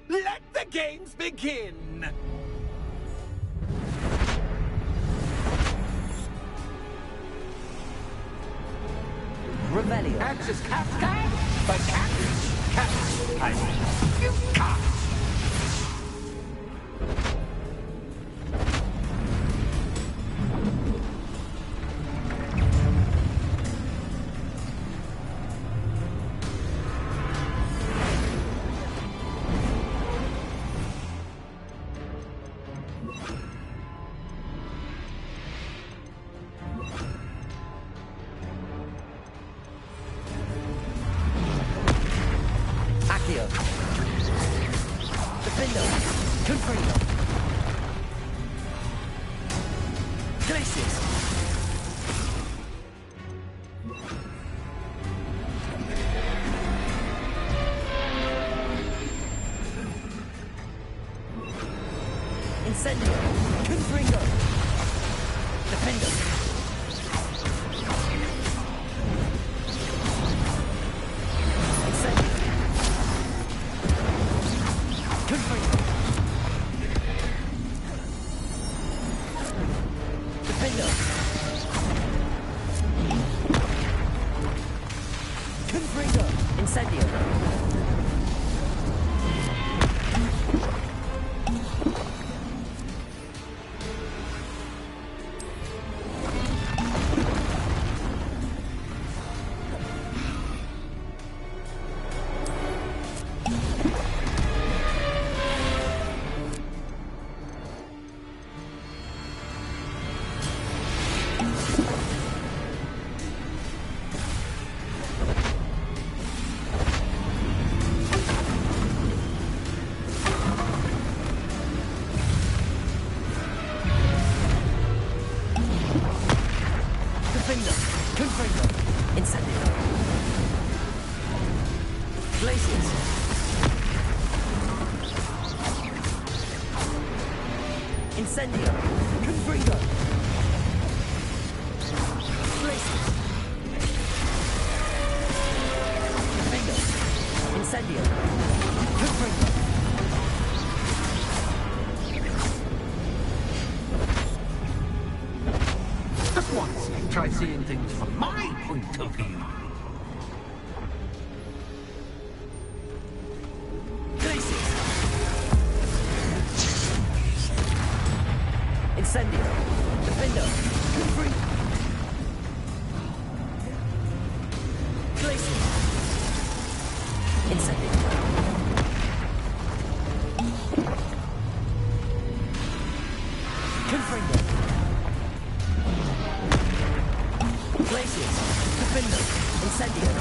Let the games begin! Revelio. Axis Captain, but Captain, you can't. Defender! Confringo! Glacius! Incendio! Confringo! Defender! Incendio! Confringo! Defender! Confringo! Incendio! Defender! Confringo! Incendio! Glacius! Incendio! Confringo! Glacius! Defender! Incendio! Confringo! Just once, try seeing things from my point of view. Glacius! Incendio! Defender! Confringo! Glacius! Incendio! Confringo! Glacius! Defender! Incendio!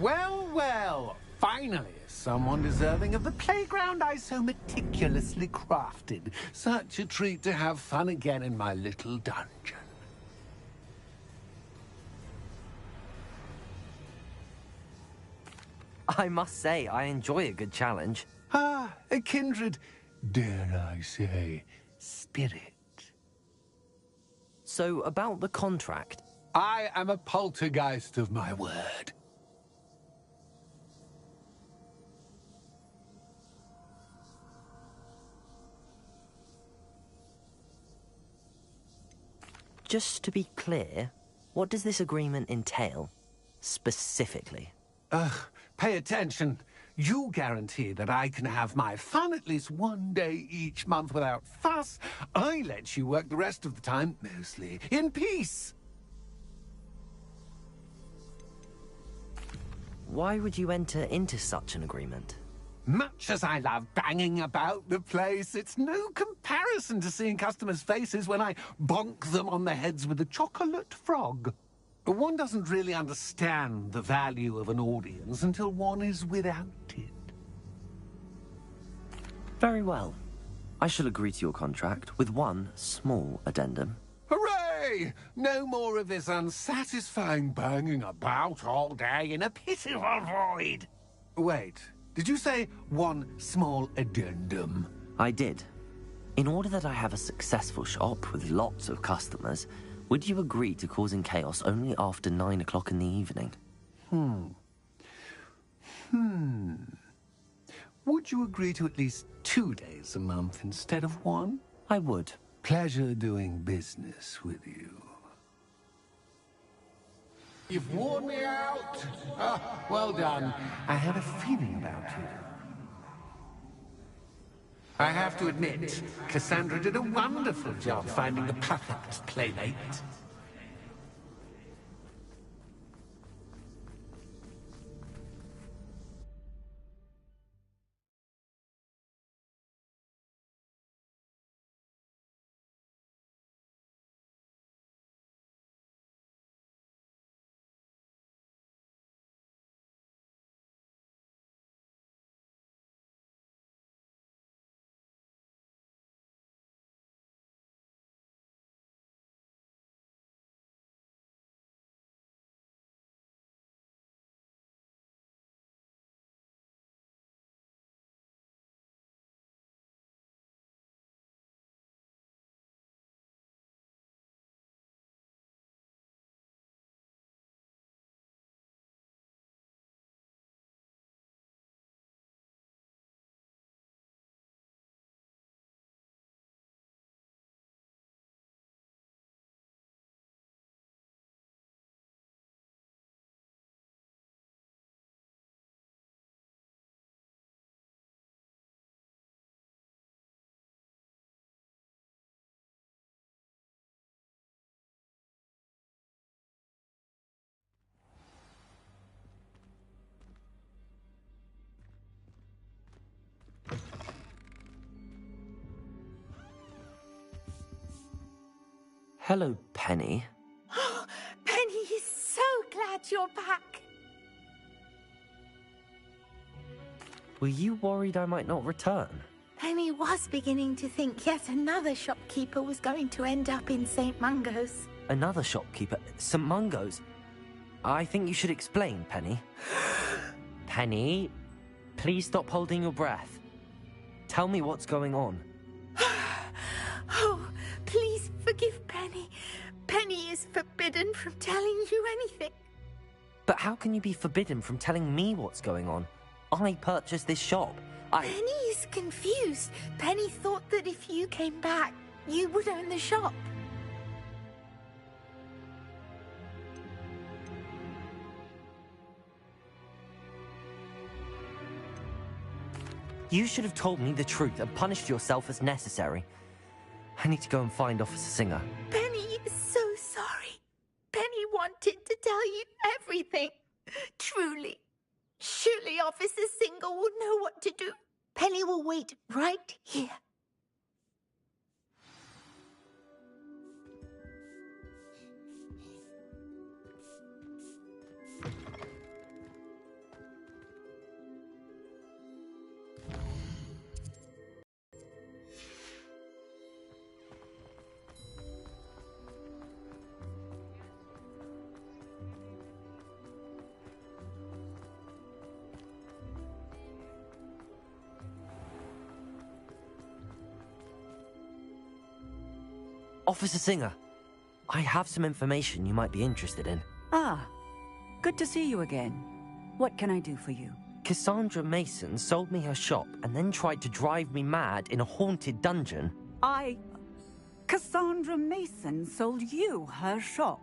Well, well, finally, someone deserving of the playground I so meticulously crafted. Such a treat to have fun again in my little dungeon. I must say, I enjoy a good challenge. Ah, a kindred, dare I say, spirit. So, about the contract. I am a poltergeist of my word. Just to be clear, what does this agreement entail, specifically? Pay attention. You guarantee that I can have my fun at least one day each month without fuss. I let you work the rest of the time, mostly in peace. Why would you enter into such an agreement? Much as I love banging about the place, it's no comparison to seeing customers' faces when I bonk them on the heads with a chocolate frog. One doesn't really understand the value of an audience until one is without it. Very well. I shall agree to your contract with one small addendum. Hooray! No more of this unsatisfying banging about all day in a pitiful void. Wait, did you say one small addendum? I did. In order that I have a successful shop with lots of customers, would you agree to causing chaos only after 9 o'clock in the evening? Would you agree to at least 2 days a month instead of one? I would. Pleasure doing business with you. You've worn me out. Well done. I had a feeling about you. I have to admit, Cassandra did a wonderful job finding the perfect playmate. Hello, Penny. Penny is so glad you're back. Were you worried I might not return? Penny was beginning to think yet another shopkeeper was going to end up in St. Mungo's. Another shopkeeper? St. Mungo's? I think you should explain, Penny. Penny, please stop holding your breath. Tell me what's going on. Oh, please forgive Penny. Penny is forbidden from telling you anything. But how can you be forbidden from telling me what's going on? I purchased this shop. Penny is confused. Penny thought that if you came back, you would own the shop. You should have told me the truth and punished yourself as necessary. I need to go and find Officer Singer. Penny is so sorry. Penny wanted to tell you everything. Truly. Surely Officer Singer will know what to do. Penny will wait right here. Officer Singer, I have some information you might be interested in. Ah, good to see you again. What can I do for you? Cassandra Mason sold me her shop and then tried to drive me mad in a haunted dungeon. Cassandra Mason sold you her shop?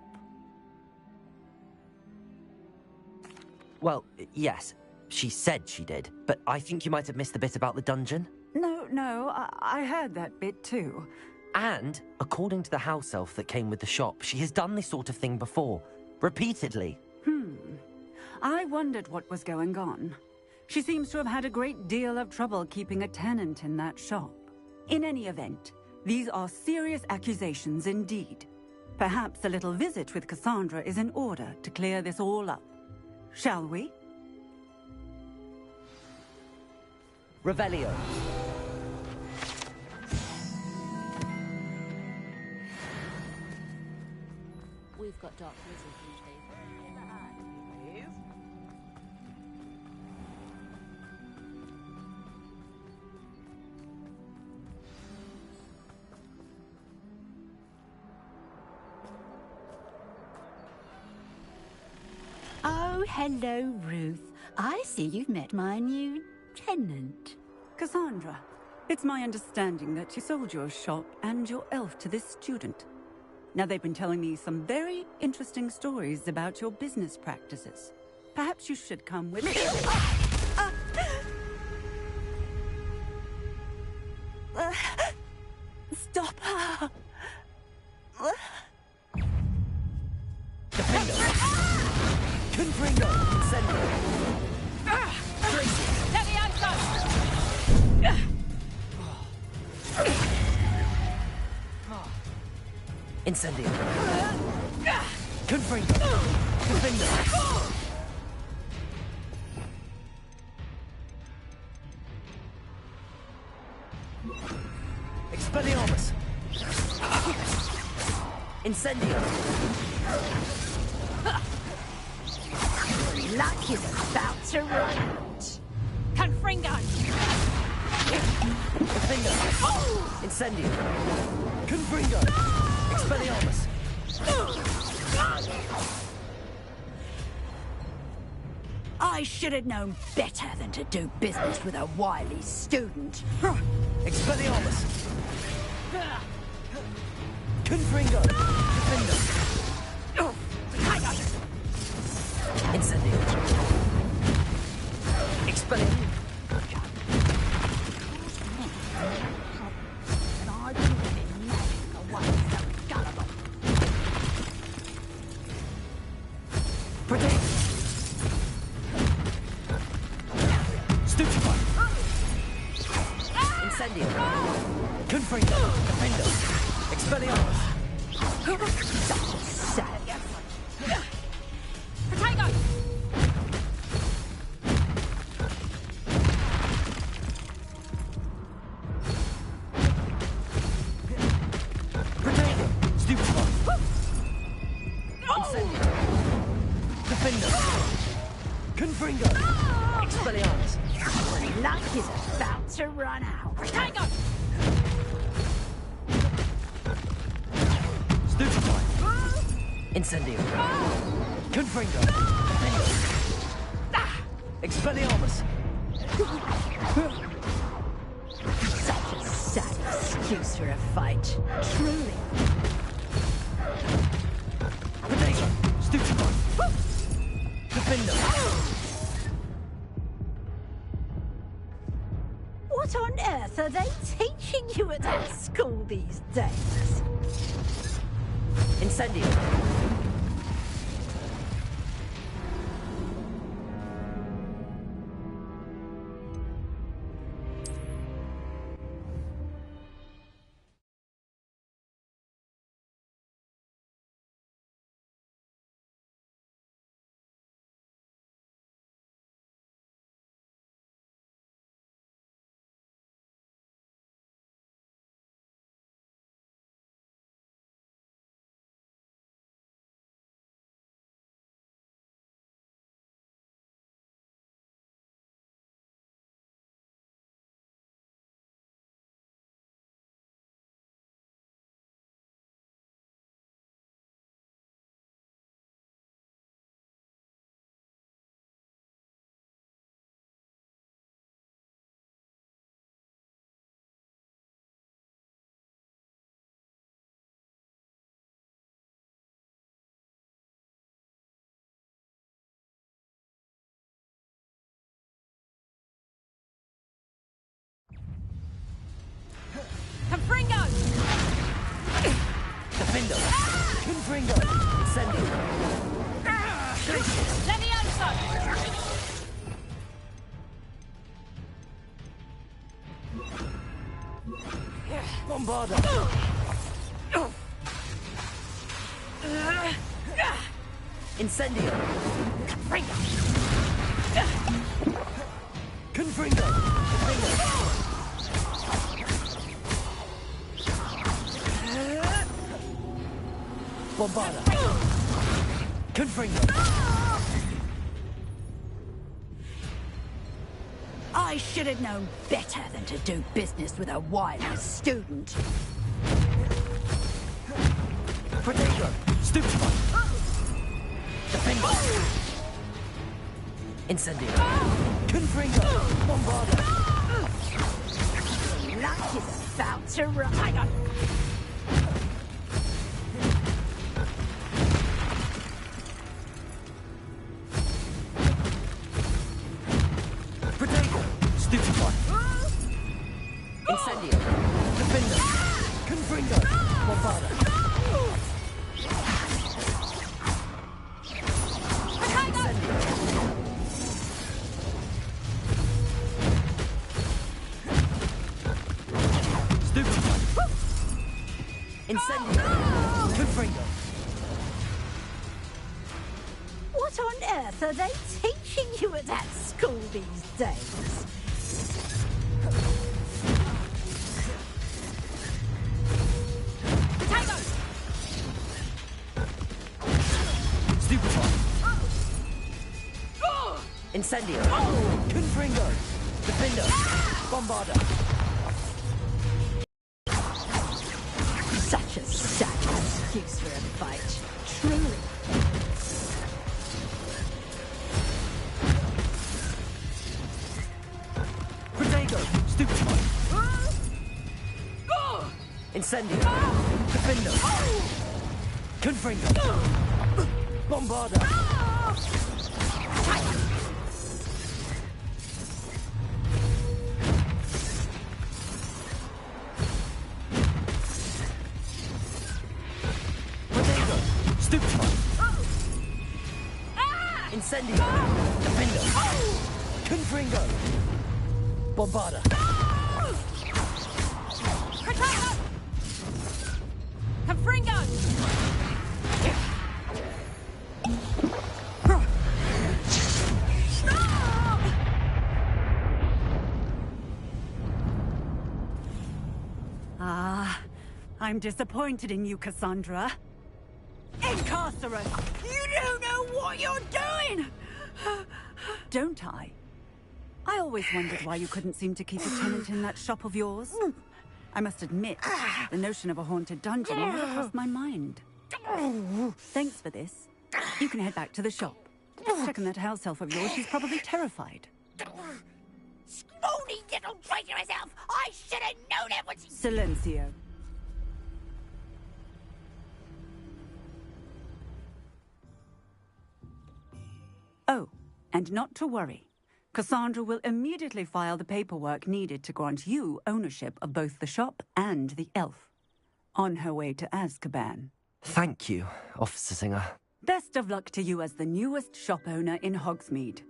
Well, yes, she said she did, but I think you might have missed the bit about the dungeon. No, I heard that bit too. And, according to the house elf that came with the shop, she has done this sort of thing before. Repeatedly. I wondered what was going on. She seems to have had a great deal of trouble keeping a tenant in that shop. In any event, these are serious accusations indeed. Perhaps a little visit with Cassandra is in order to clear this all up. Shall we? Revelio. We've got dark wizards these days. In the hat, please. Oh, hello, Ruth. I see you've met my new tenant. Cassandra, it's my understanding that you sold your shop and your elf to this student. Now, they've been telling me some very interesting stories about your business practices. Perhaps you should come with me. Stop her! Defender! Confringo! Incendio! Let me answer! Incendio! Confringo! Defender! Expelliarmus! Incendio! Luck is about to run. Confringo! Defender! Incendio! Confringo! Expelliarmus! I should have known better than to do business with a wily student. Expelliarmus! Confringo! Defender! Incendio! Expelliarmus! Protect! Stupefy! Incendio! Confringo! Defender! Expelliarmus! Potato! Potato! Stupid one! Incendio! Defender! Confringo! Expelliarmus! Luck is about to run out. Potato! Stupefy! Incendio! Confringo! Defender! Expelliarmus! Such a sad excuse for a fight. Truly. Potato! Stupefy! Defender! What on earth are they teaching you at that school these days? Incendio! Confringo! Defender! Confringo! Incendio! Levioso! Bombarda! Incendio! Confringo! Confringo! Defender! Bombarda! Confringo! I should have known better than to do business with a wireless student. Protego! Stupefy! Defender! Incendio! Confringo! Bombarda! Luck is about to run. Hang on. Protego! Stupefy! Incendio! Defender! Confringo! Bombarda! Incendio! Confringo! What on earth are they teaching you at that school these days? Potato! Stupefy! Incendio! Confringo! Defender! Bombarda! Such a sad excuse for a fight. Truly. Protego! Stupefy! Incendio! Defender! Confringo! Bombarda! Protego! Stupefy! Incendio! Defender! Confringo! Bombarda! Potato! Confringo! disappointed in you, Cassandra. Incarcerate! You don't know what you're doing! Don't I? I always wondered why you couldn't seem to keep a tenant in that shop of yours. I must admit, the notion of a haunted dungeon never crossed my mind. Thanks for this. You can head back to the shop. Checking that house elf of yours, she's probably terrified. Scrawny little traitor herself! I should have known it was... Silencio. Oh, and not to worry. Cassandra will immediately file the paperwork needed to grant you ownership of both the shop and the elf. On her way to Azkaban. Thank you, Officer Singer. Best of luck to you as the newest shop owner in Hogsmeade.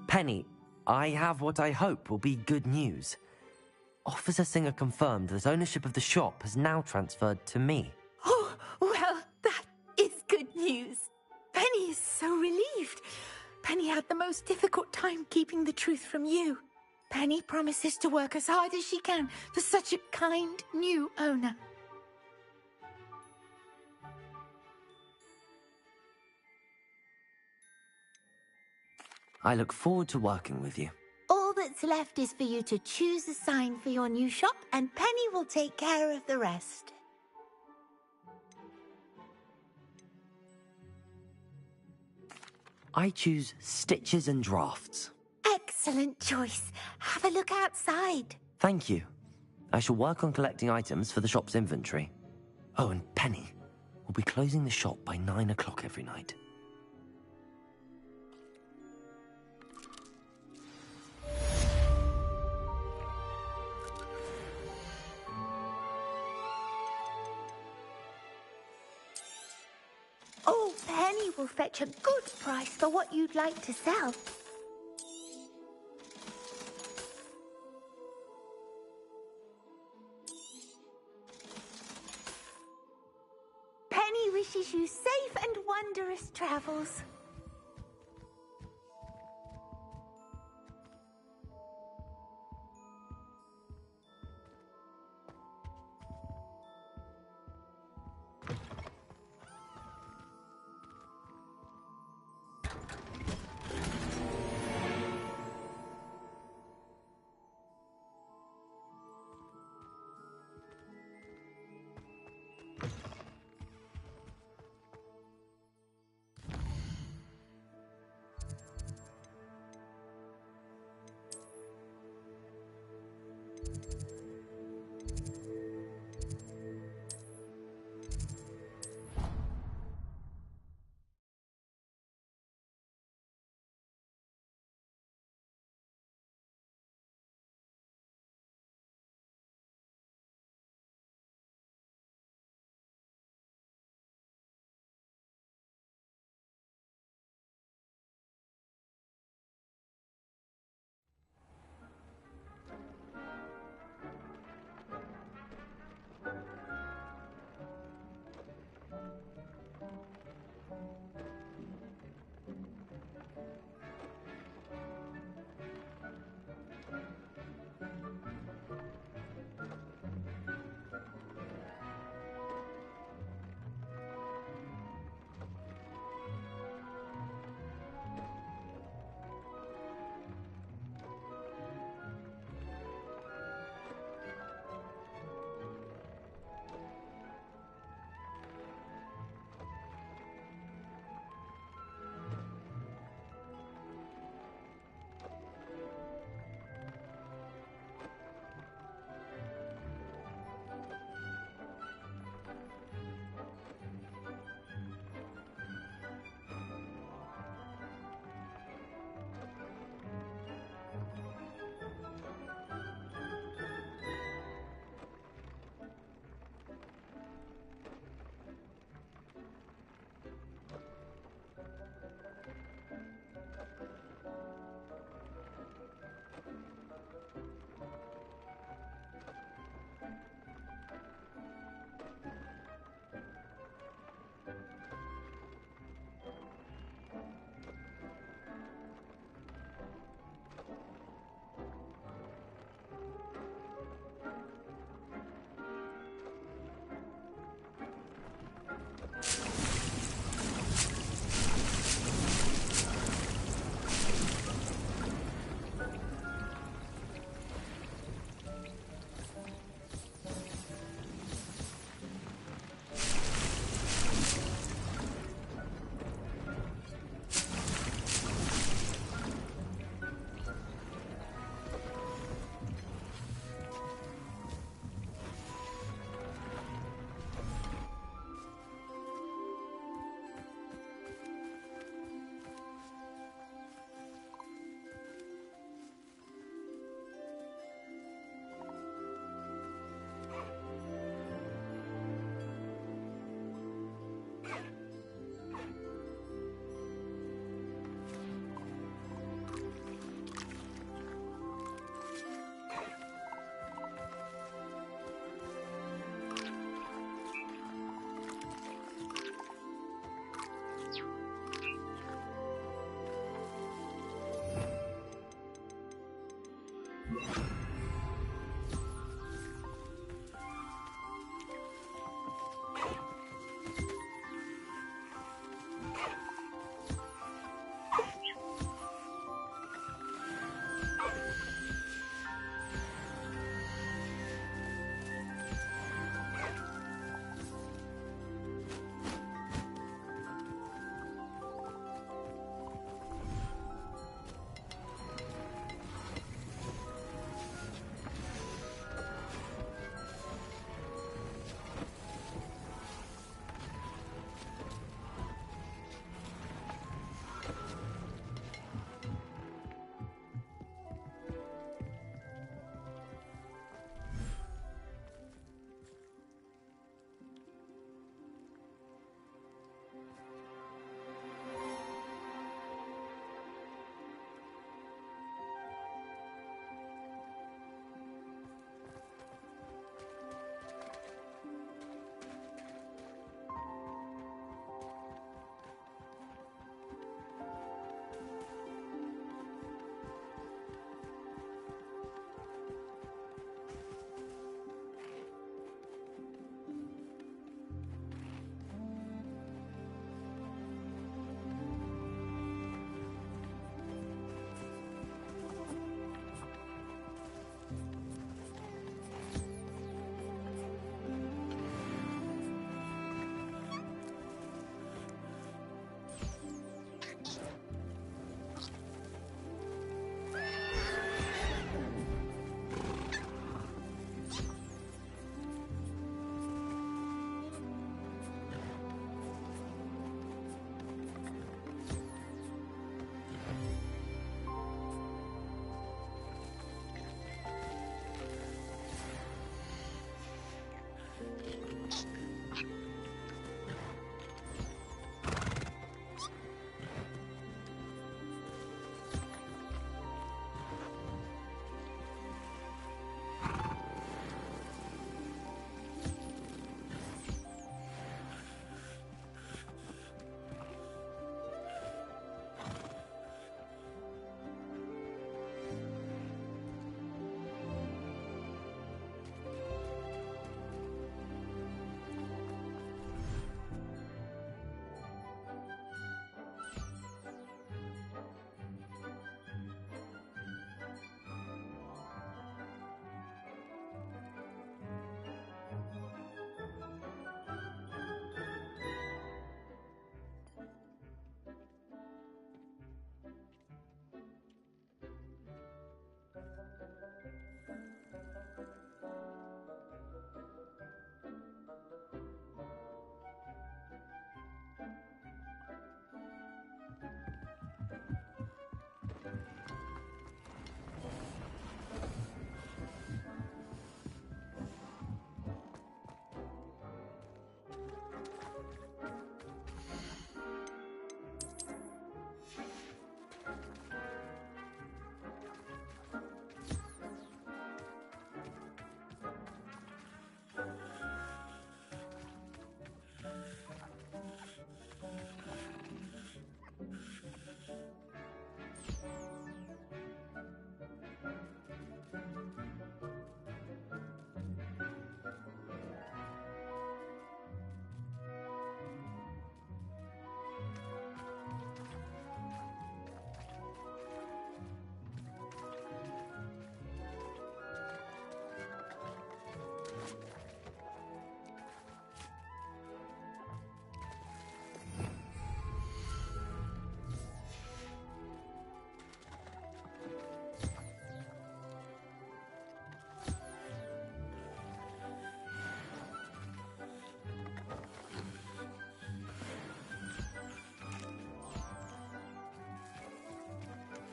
Penny, I have what I hope will be good news. Officer Singer confirmed that ownership of the shop has now transferred to me. Oh, well, that is good news. Penny is so relieved. Penny had the most difficult time keeping the truth from you. Penny promises to work as hard as she can for such a kind new owner. I look forward to working with you. All that's left is for you to choose a sign for your new shop, and Penny will take care of the rest. I choose Stitches and Drafts. Excellent choice. Have a look outside. Thank you. I shall work on collecting items for the shop's inventory. Oh, and Penny, we'll be closing the shop by 9 o'clock every night. Oh, Penny will fetch a good price for what you'd like to sell. Penny wishes you safe and wondrous travels.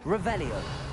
Revelio.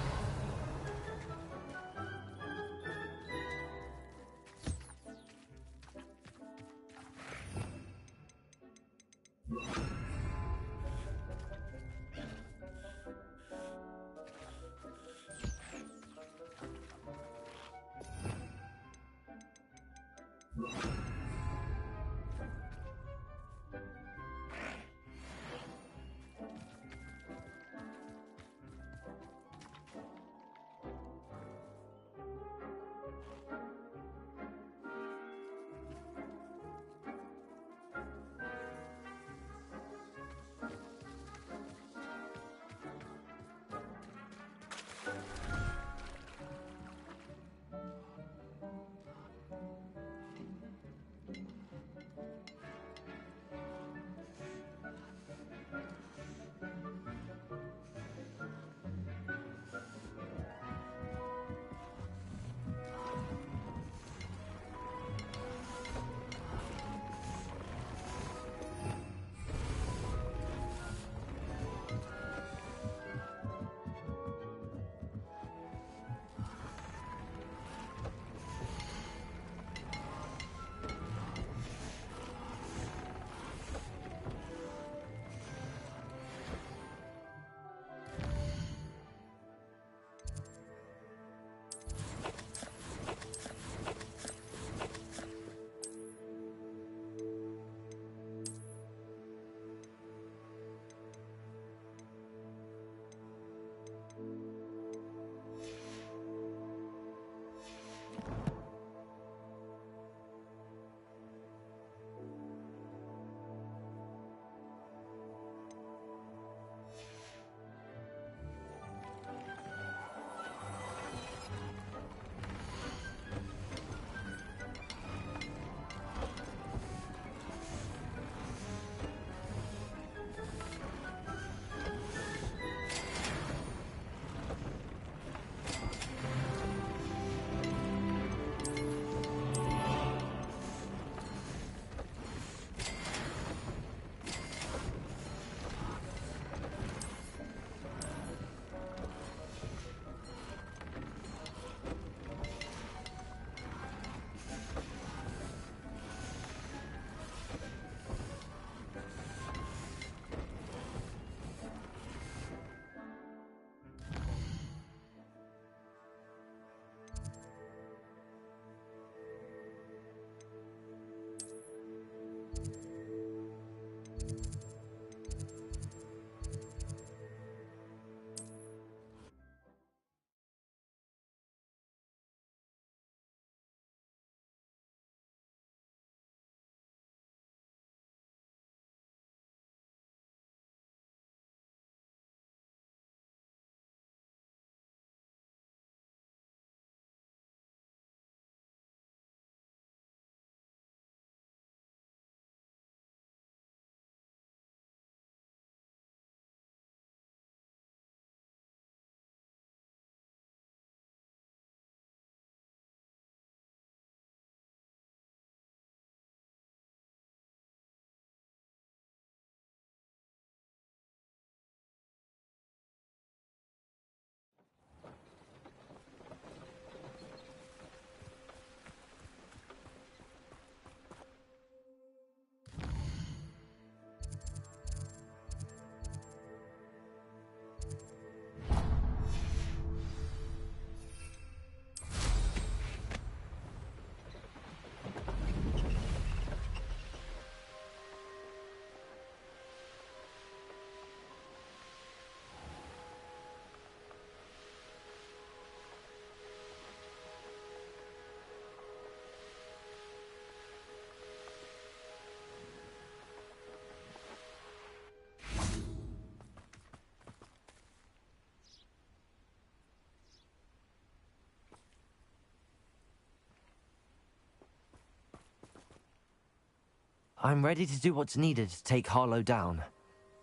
I'm ready to do what's needed to take Harlow down.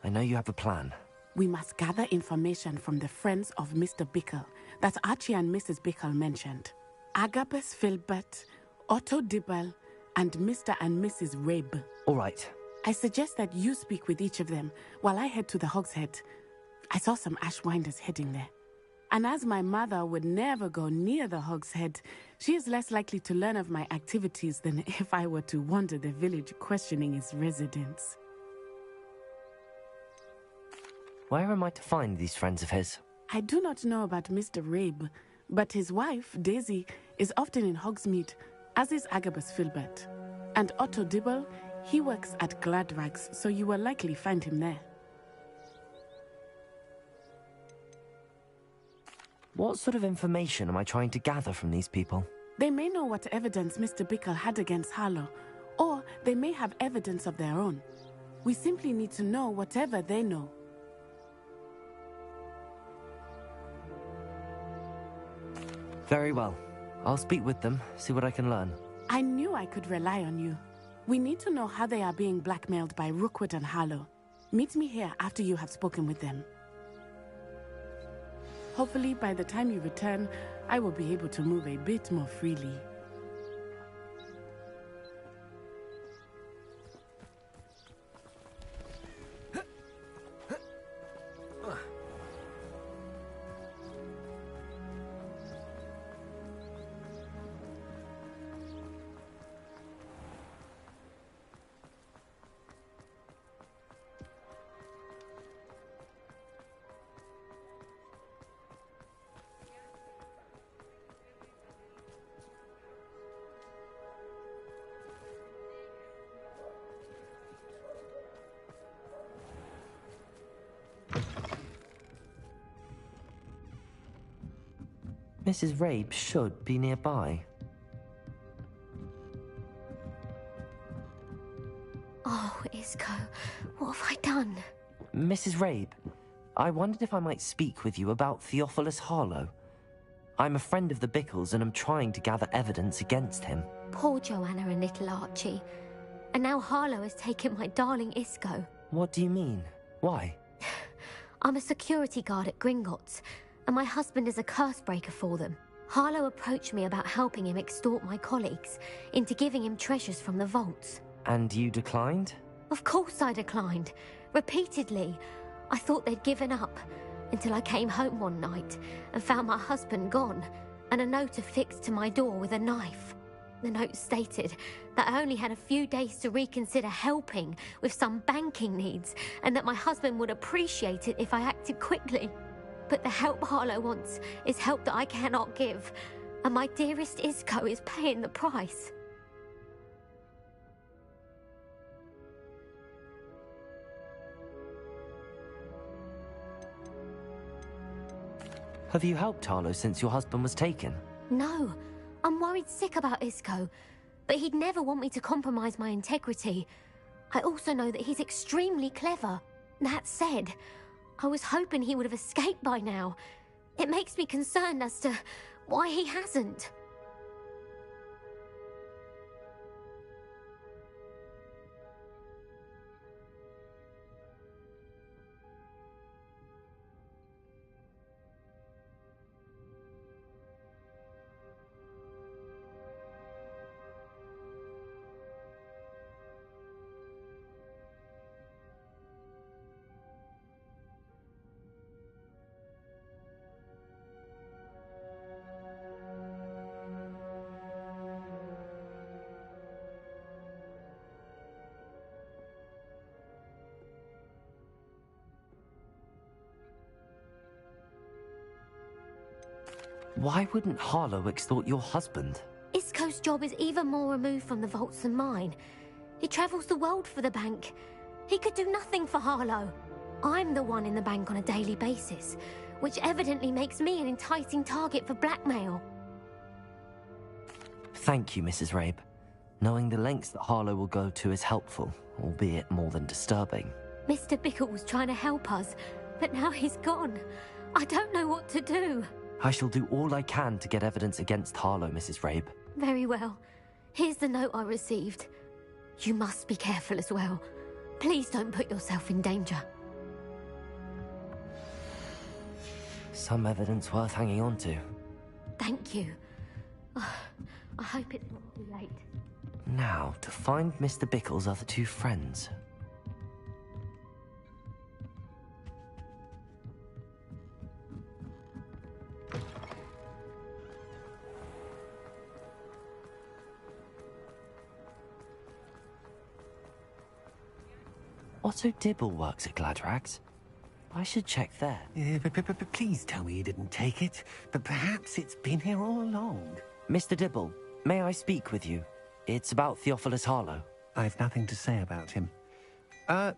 I know you have a plan. We must gather information from the friends of Mr. Bickle that Archie and Mrs. Bickle mentioned. Agabus Filbert, Otto Dibble, and Mr. and Mrs. Rabe. All right. I suggest that you speak with each of them while I head to the Hogshead. I saw some Ashwinders heading there. And as my mother would never go near the Hogshead, she is less likely to learn of my activities than if I were to wander the village questioning its residents. Where am I to find these friends of his? I do not know about Mr. Rabe, but his wife, Daisy, is often in Hogsmeade, as is Agabus Filbert. And Otto Dibble, he works at Gladrags, so you will likely find him there. What sort of information am I trying to gather from these people? They may know what evidence Mr. Bickle had against Harlow, or they may have evidence of their own. We simply need to know whatever they know. Very well. I'll speak with them, see what I can learn. I knew I could rely on you. We need to know how they are being blackmailed by Rookwood and Harlow. Meet me here after you have spoken with them. Hopefully, by the time you return, I will be able to move a bit more freely. Mrs. Rabe should be nearby. Oh, Isco, what have I done? Mrs. Rabe, I wondered if I might speak with you about Theophilus Harlow. I'm a friend of the Bickles and I'm trying to gather evidence against him. Poor Joanna and little Archie. And now Harlow has taken my darling Isco. What do you mean? Why? I'm a security guard at Gringotts, and my husband is a curse breaker for them. Harlow approached me about helping him extort my colleagues into giving him treasures from the vaults. And you declined? Of course I declined. Repeatedly. I thought they'd given up, until I came home one night and found my husband gone, and a note affixed to my door with a knife. The note stated that I only had a few days to reconsider helping with some banking needs, and that my husband would appreciate it if I acted quickly. But the help Harlow wants is help that I cannot give, and my dearest Isco is paying the price. Have you helped Harlow since your husband was taken? No, I'm worried sick about Isco, but he'd never want me to compromise my integrity. I also know that he's extremely clever. That said, I was hoping he would have escaped by now. It makes me concerned as to why he hasn't. Why wouldn't Harlow extort your husband? Isco's job is even more removed from the vaults than mine. He travels the world for the bank. He could do nothing for Harlow. I'm the one in the bank on a daily basis, which evidently makes me an enticing target for blackmail. Thank you, Mrs. Rabe. Knowing the lengths that Harlow will go to is helpful, albeit more than disturbing. Mr. Bickle was trying to help us, but now he's gone. I don't know what to do. I shall do all I can to get evidence against Harlow, Mrs. Rabe. Very well. Here's the note I received. You must be careful as well. Please don't put yourself in danger. Some evidence worth hanging on to. Thank you. Oh, I hope it's not too late. Now, to find Mr. Bickle's other two friends. Otto Dibble works at Gladrags. I should check there. But please tell me you didn't take it. But perhaps it's been here all along. Mr. Dibble, may I speak with you? It's about Theophilus Harlow. I've nothing to say about him.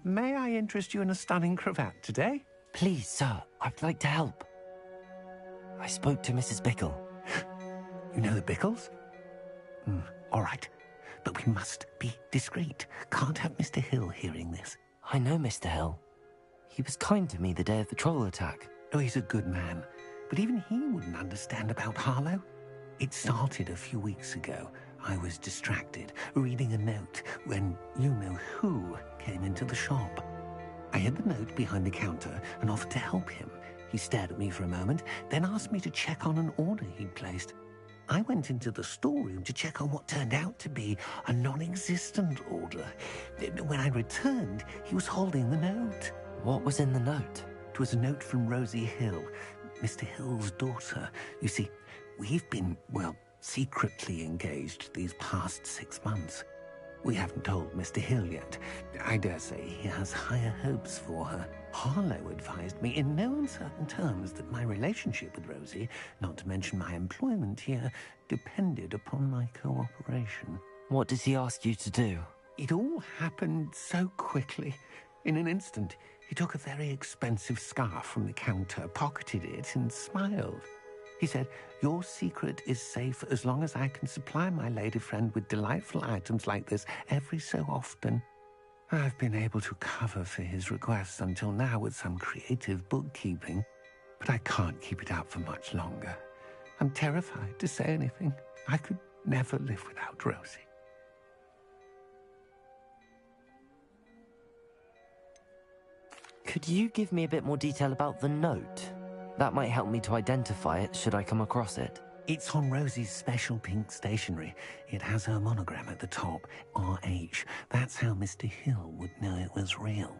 May I interest you in a stunning cravat today? Please, sir, I'd like to help. I spoke to Mrs. Bickle. You know the Bickles? All right. But we must be discreet. Can't have Mr. Hill hearing this. I know Mr. Hill. He was kind to me the day of the troll attack. Oh, he's a good man. But even he wouldn't understand about Harlow. It started a few weeks ago. I was distracted, reading a note, when you-know-who came into the shop. I hid the note behind the counter and offered to help him. He stared at me for a moment, then asked me to check on an order he'd placed. I went into the storeroom to check on what turned out to be a non-existent order. When I returned, he was holding the note. What was in the note? It was a note from Rosie Hill, Mr. Hill's daughter. You see, we've been, well, secretly engaged these past 6 months. We haven't told Mr. Hill yet. I dare say he has higher hopes for her. Harlow advised me in no uncertain terms that my relationship with Rosie, not to mention my employment here, depended upon my cooperation. What does he ask you to do? It all happened so quickly. In an instant, he took a very expensive scarf from the counter, pocketed it, and smiled. He said, "Your secret is safe as long as I can supply my lady friend with delightful items like this every so often." I've been able to cover for his requests until now with some creative bookkeeping, but I can't keep it up for much longer. I'm terrified to say anything. I could never live without Rosie. Could you give me a bit more detail about the note? That might help me to identify it should I come across it. It's on Rosie's special pink stationery. It has her monogram at the top, RH. That's how Mr. Hill would know it was real.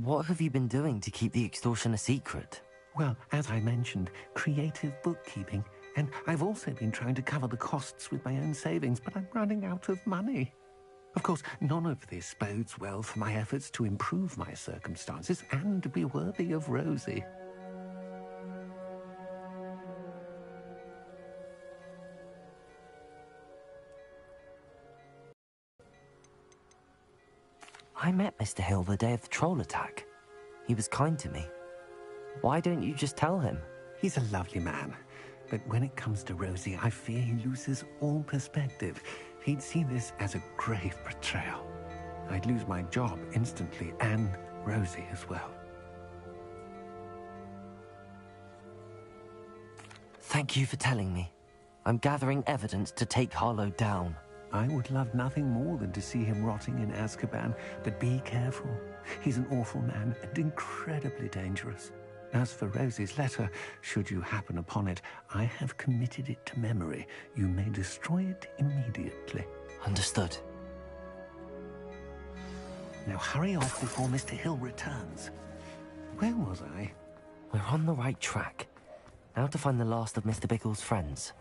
What have you been doing to keep the extortion a secret? Well, as I mentioned, creative bookkeeping. And I've also been trying to cover the costs with my own savings, but I'm running out of money. Of course, none of this bodes well for my efforts to improve my circumstances and to be worthy of Rosie. I met Mr. Hill the day of the troll attack. He was kind to me. Why don't you just tell him? He's a lovely man. But when it comes to Rosie, I fear he loses all perspective. He'd see this as a grave betrayal. I'd lose my job instantly, and Rosie as well. Thank you for telling me. I'm gathering evidence to take Harlow down. I would love nothing more than to see him rotting in Azkaban, but be careful. He's an awful man and incredibly dangerous. As for Rosie's letter, should you happen upon it, I have committed it to memory. You may destroy it immediately. Understood. Now hurry off before Mr. Hill returns. Where was I? We're on the right track. Now to find the last of Mr. Bickle's friends.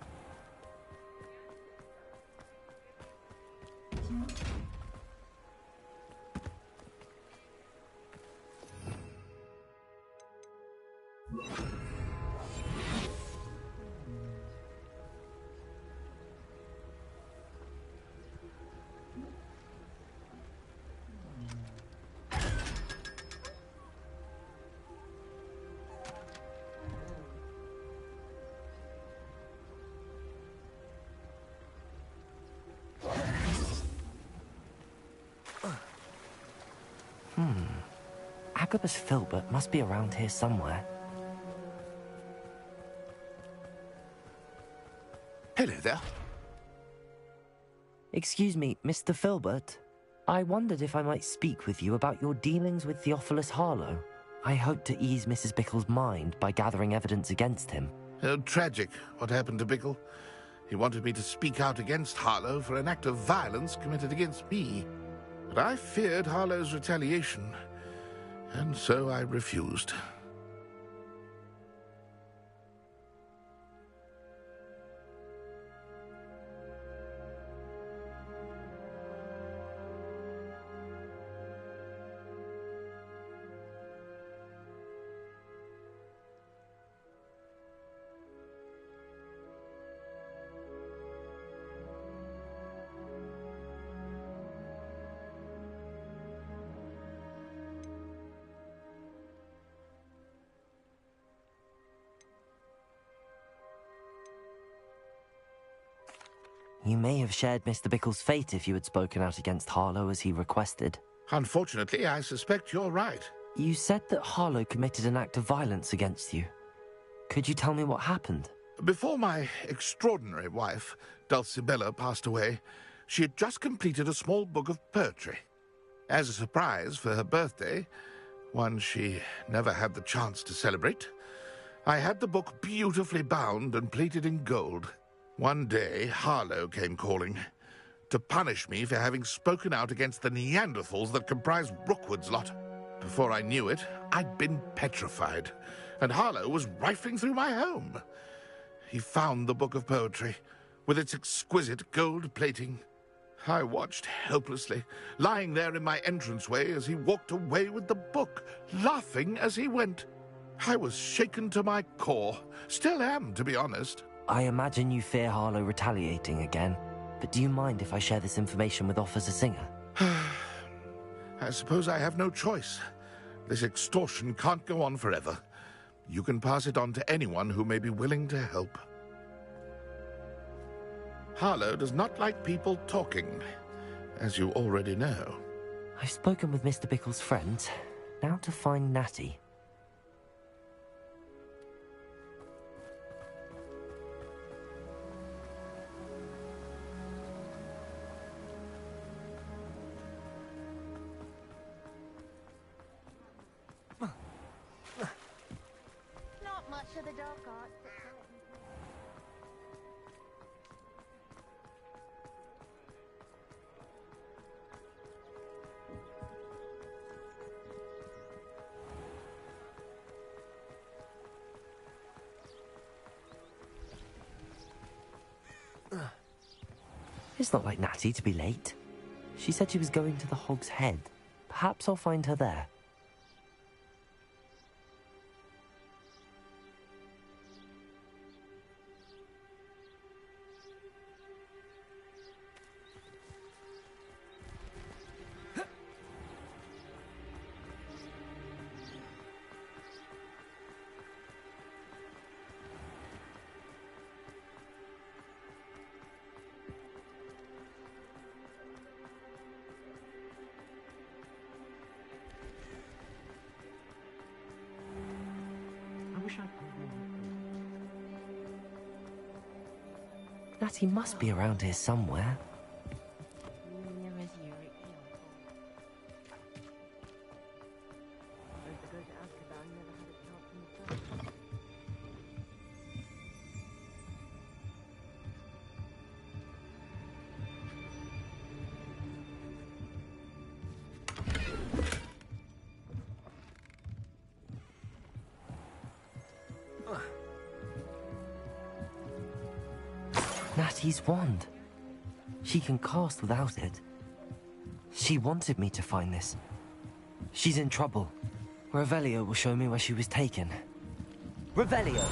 Agabus Filbert must be around here somewhere. Hello there. Excuse me, Mr. Filbert. I wondered if I might speak with you about your dealings with Theophilus Harlow. I hope to ease Mrs. Bickle's mind by gathering evidence against him. Oh, tragic, what happened to Bickle. He wanted me to speak out against Harlow for an act of violence committed against me. But I feared Harlow's retaliation, and so I refused. You may have shared Mr. Bickle's fate if you had spoken out against Harlow as he requested. Unfortunately, I suspect you're right. You said that Harlow committed an act of violence against you. Could you tell me what happened? Before my extraordinary wife, Dulcibella, passed away, she had just completed a small book of poetry. As a surprise for her birthday, one she never had the chance to celebrate, I had the book beautifully bound and plated in gold. One day, Harlow came calling to punish me for having spoken out against the Neanderthals that comprise Rookwood's lot. Before I knew it, I'd been petrified, and Harlow was rifling through my home. He found the book of poetry, with its exquisite gold plating. I watched helplessly, lying there in my entranceway as he walked away with the book, laughing as he went. I was shaken to my core. Still am, to be honest. I imagine you fear Harlow retaliating again, but do you mind if I share this information with Officer Singer? I suppose I have no choice. This extortion can't go on forever. You can pass it on to anyone who may be willing to help. Harlow does not like people talking, as you already know. I've spoken with Mr. Bickle's friends. Now to find Natty. Not much of the dark arts. It's not like Natty to be late. She said she was going to the Hog's Head. Perhaps I'll find her there. Natty must be around here somewhere. Ratty's wand. She can cast without it. She wanted me to find this. She's in trouble. Revelio will show me where she was taken. Revelio!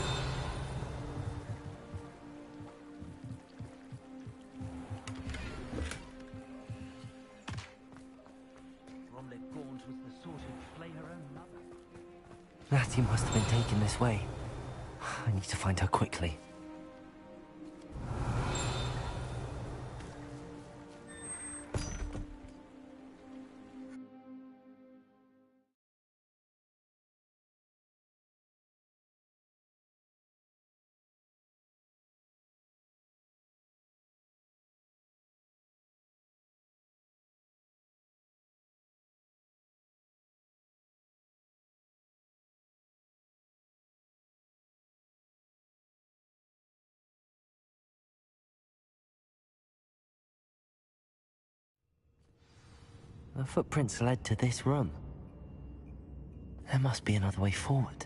Ratty must have been taken this way. I need to find her quickly. The footprints led to this room. There must be another way forward.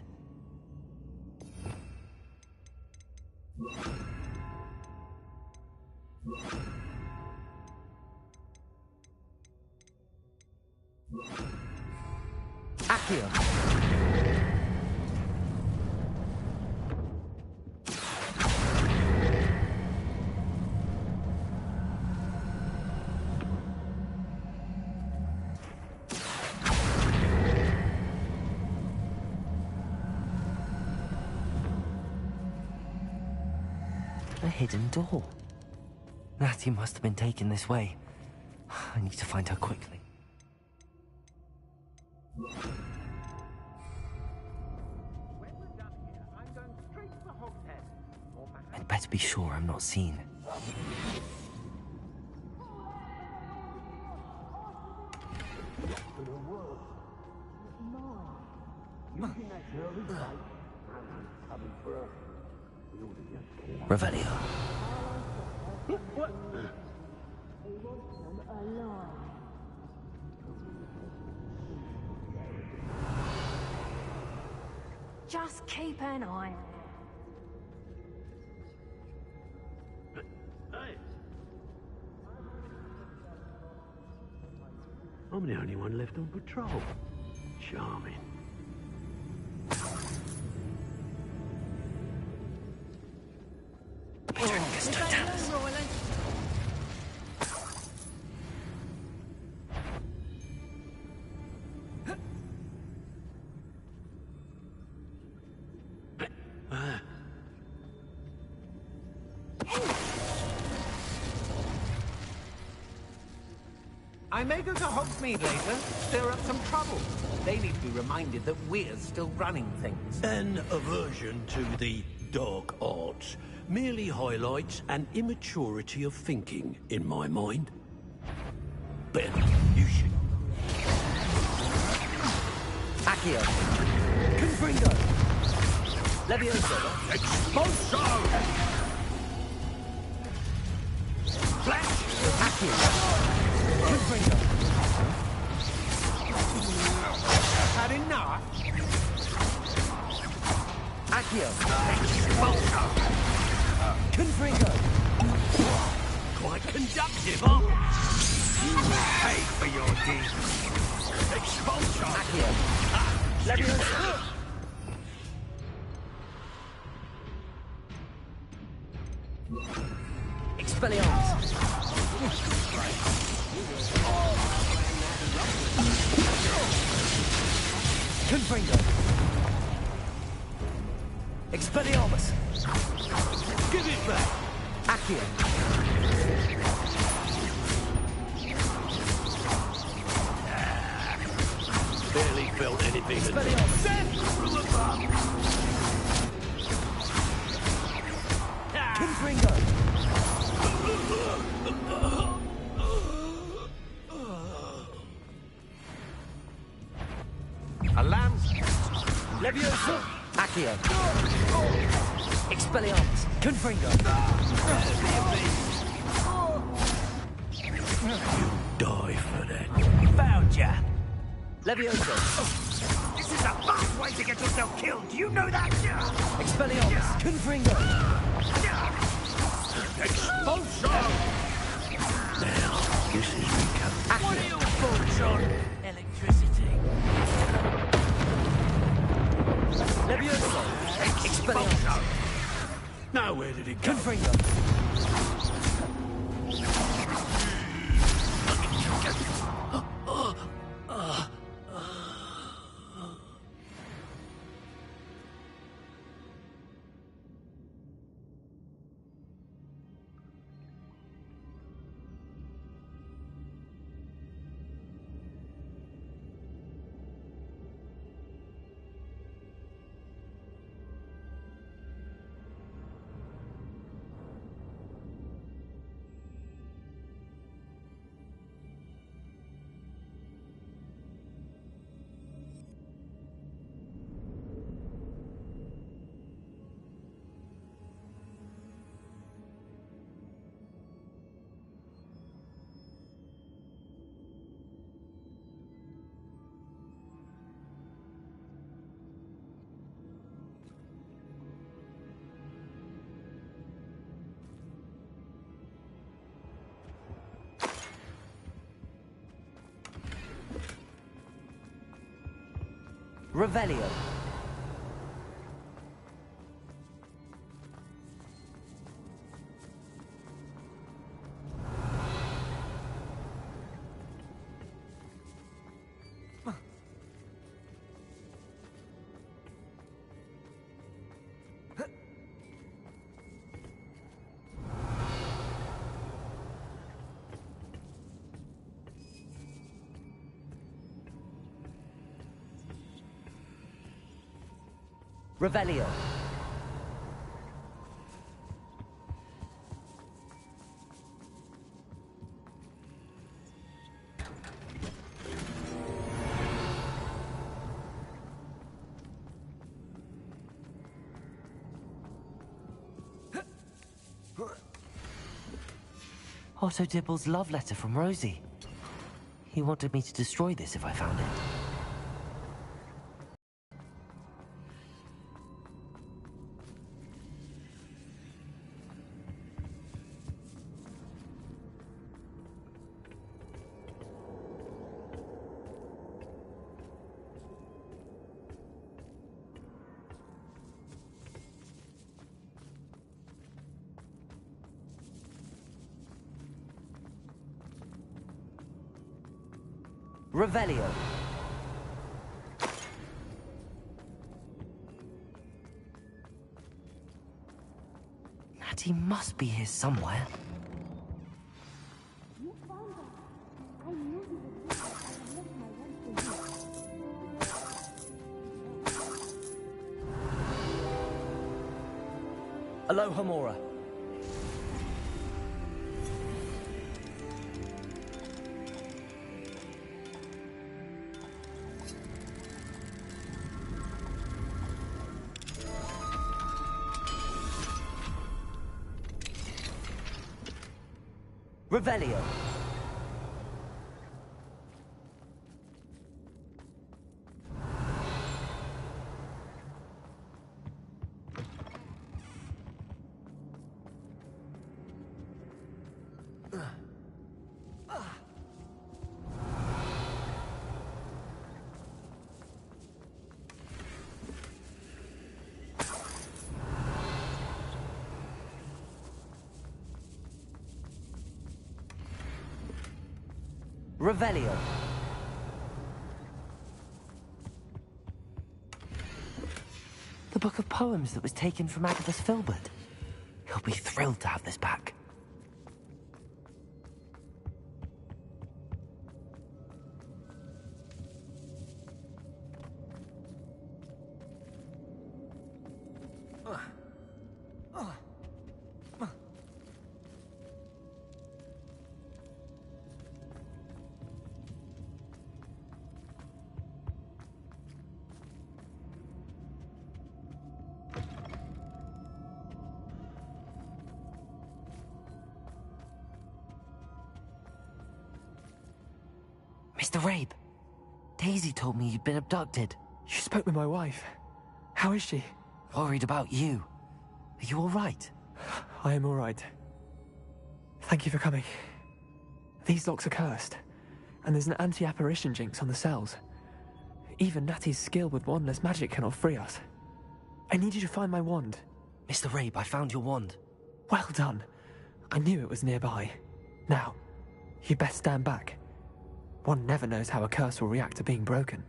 Accio! A hidden door. Natty must have been taken this way. I need to find her quickly. When we're done here, I'm going straight to the Hogshead. Or perhaps... I'd better be sure I'm not seen. Revelio. Just keep an eye on it. I'm the only one left on patrol. Charming. I may go to Hogsmeade later, stir up some trouble. They need to be reminded that we're still running things. An aversion to the dark arts merely highlights an immaturity of thinking, in my mind. Ben, you should... Accio! Confringo! Levioso! Expulso! Flash! Accio! Confringo! Had enough? Accio! Expulso! Confringo! Quite conductive, huh? You will pay for your deeds. Expulsion! Accio! Levioso! Expelliarmus! Confringo! Expelliarmus! Give it back! Accio! Barely felt anything. Expelliarmus! Confringo! Alarms! Levioso! Accio! Expelliarmus! Confringo! Die for that. Found ya! Levioso! This is a fast way to get yourself killed. Do you know that? Expelliarmus! Confringo! Expulsion! Now, this is becoming... What are your thoughts on electricity? Levioso! Expulsion! Now, where did it go? Confringo! Revelio. Revelio. Otto Dibble's love letter from Rosie. He wanted me to destroy this if I found it. Revelio. Natty must be here somewhere. Aloha Mora. Revelio. Revelio. The book of poems that was taken from Agabus Filbert. He'll be thrilled to have this back. Mr. Rabe, Daisy told me you'd been abducted. You spoke with my wife. How is she? Worried about you. Are you all right? I am all right. Thank you for coming. These locks are cursed, and there's an anti-apparition jinx on the cells. Even Natty's skill with wandless magic cannot free us. I need you to find my wand. Mr. Rabe, I found your wand. Well done. I knew it was nearby. Now, you best stand back. One never knows how a curse will react to being broken.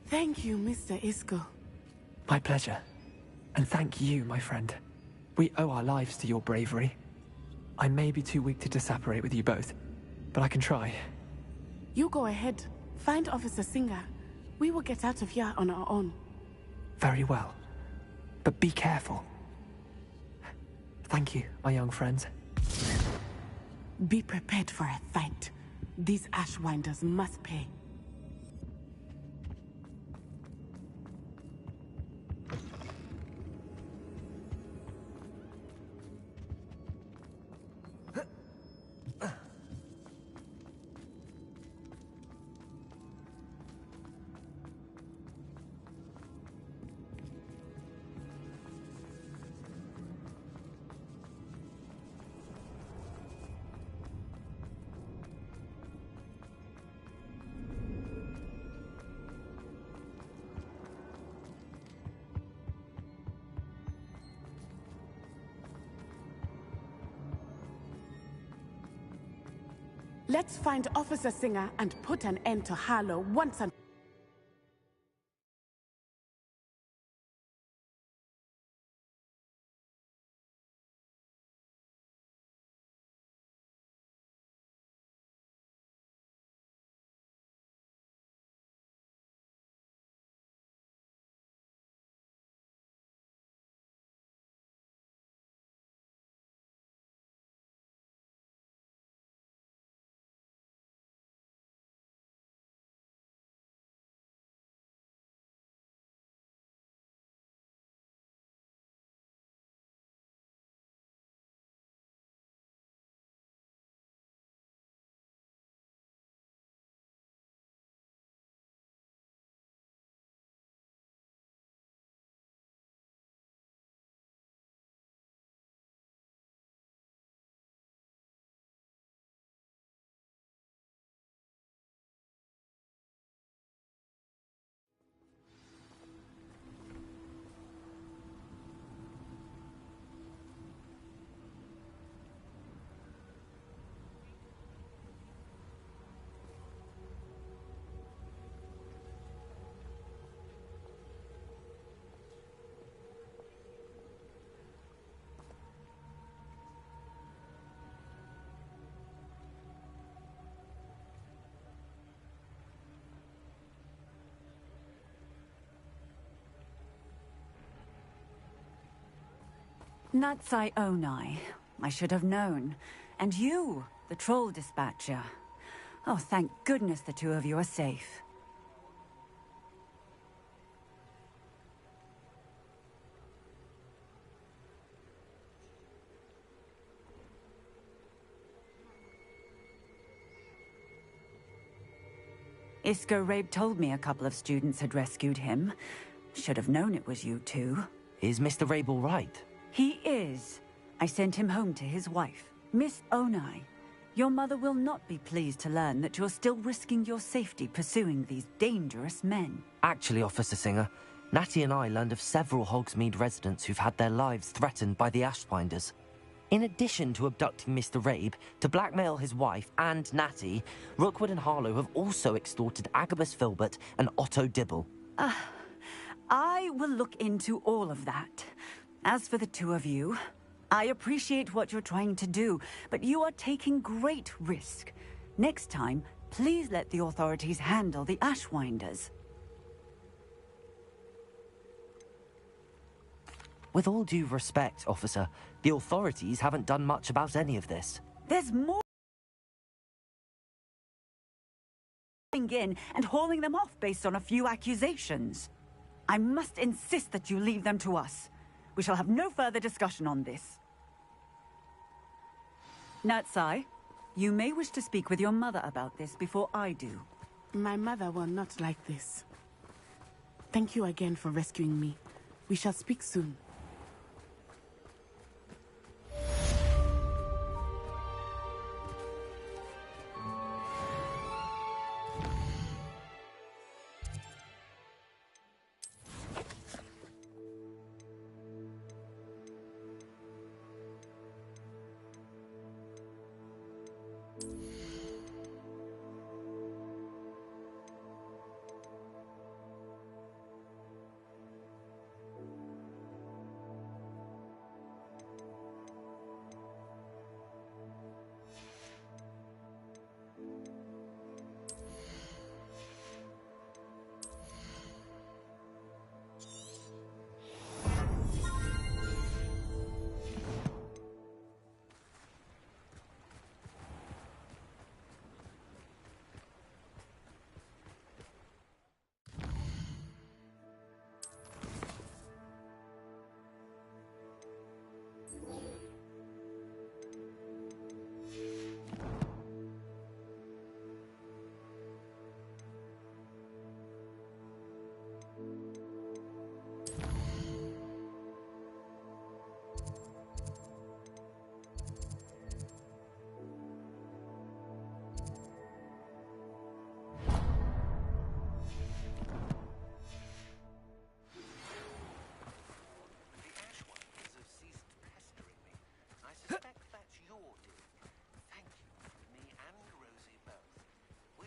Thank you, Mr. Isco. My pleasure. And thank you, my friend. We owe our lives to your bravery. I may be too weak to disapparate with you both, but I can try. You go ahead. Find Officer Singer. We will get out of here on our own. Very well. But be careful. Thank you, my young friends. Be prepared for a fight. These Ashwinders must pay. Let's find Officer Singer and put an end to Harlow once and... Natsai Onai. I should have known. And you, the troll dispatcher. Oh, thank goodness the two of you are safe. Isco Rabe told me a couple of students had rescued him. Should have known it was you two. Is Mr. Rabe all right? He is. I sent him home to his wife, Miss Onai. Your mother will not be pleased to learn that you're still risking your safety pursuing these dangerous men. Actually, Officer Singer, Natty and I learned of several Hogsmeade residents who've had their lives threatened by the Ashwinders. In addition to abducting Mr. Rabe to blackmail his wife and Natty, Rookwood and Harlow have also extorted Agabus Filbert and Otto Dibble. I will look into all of that. As for the two of you, I appreciate what you're trying to do, but you are taking great risk. Next time, please let the authorities handle the Ashwinders. With all due respect, officer, the authorities haven't done much about any of this. There's more coming in and hauling them off based on a few accusations. I must insist that you leave them to us. We shall have no further discussion on this. Natsai, you may wish to speak with your mother about this before I do. My mother will not like this. Thank you again for rescuing me. We shall speak soon.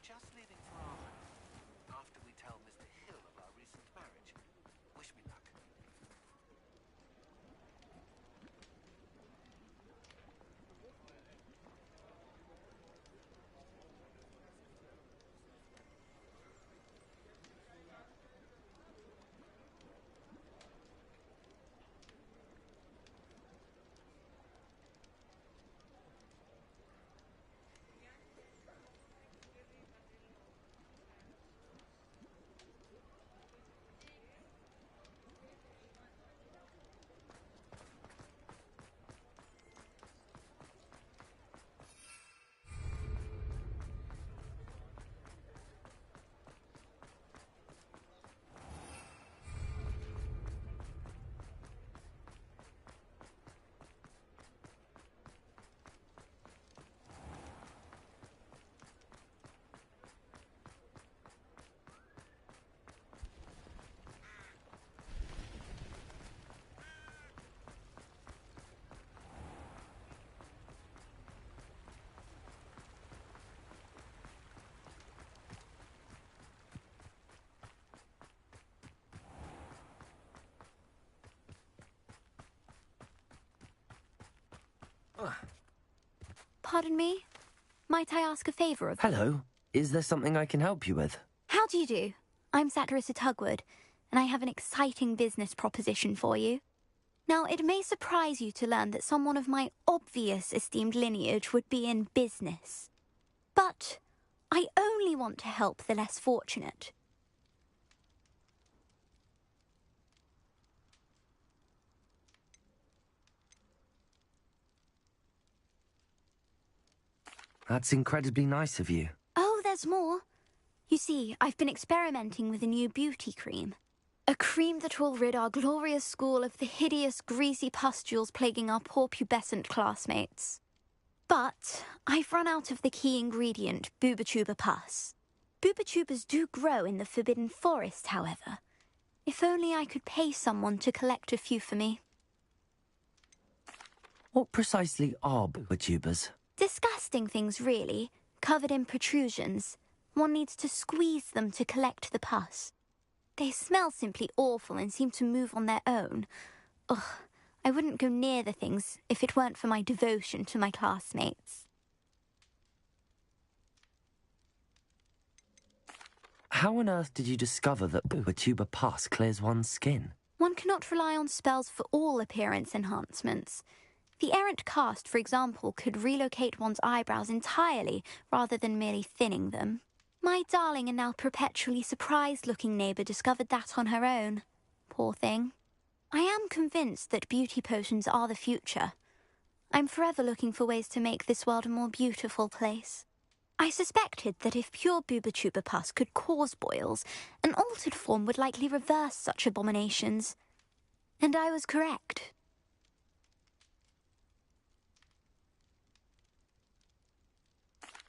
Just leaving for our home after we tell Mr. Hill of our recent marriage. Wish me luck. Pardon me? Might I ask a favour of you? Hello. Is there something I can help you with? How do you do? I'm Satirissa Tugwood, and I have an exciting business proposition for you. Now, it may surprise you to learn that someone of my obvious esteemed lineage would be in business. But I only want to help the less fortunate. That's incredibly nice of you. Oh, there's more. You see, I've been experimenting with a new beauty cream. A cream that will rid our glorious school of the hideous, greasy pustules plaguing our poor pubescent classmates. But I've run out of the key ingredient, Bubatuba pus. Bubatubas do grow in the Forbidden Forest, however. If only I could pay someone to collect a few for me. What precisely are bubatubas? Disgusting things, really, covered in protrusions. One needs to squeeze them to collect the pus. They smell simply awful and seem to move on their own. Ugh, I wouldn't go near the things if it weren't for my devotion to my classmates. How on earth did you discover that bubatuba pus clears one's skin? One cannot rely on spells for all appearance enhancements. The errant cast, for example, could relocate one's eyebrows entirely rather than merely thinning them. My darling and now perpetually surprised-looking neighbour discovered that on her own. Poor thing. I am convinced that beauty potions are the future. I'm forever looking for ways to make this world a more beautiful place. I suspected that if pure Booba pus could cause boils, an altered form would likely reverse such abominations. And I was correct.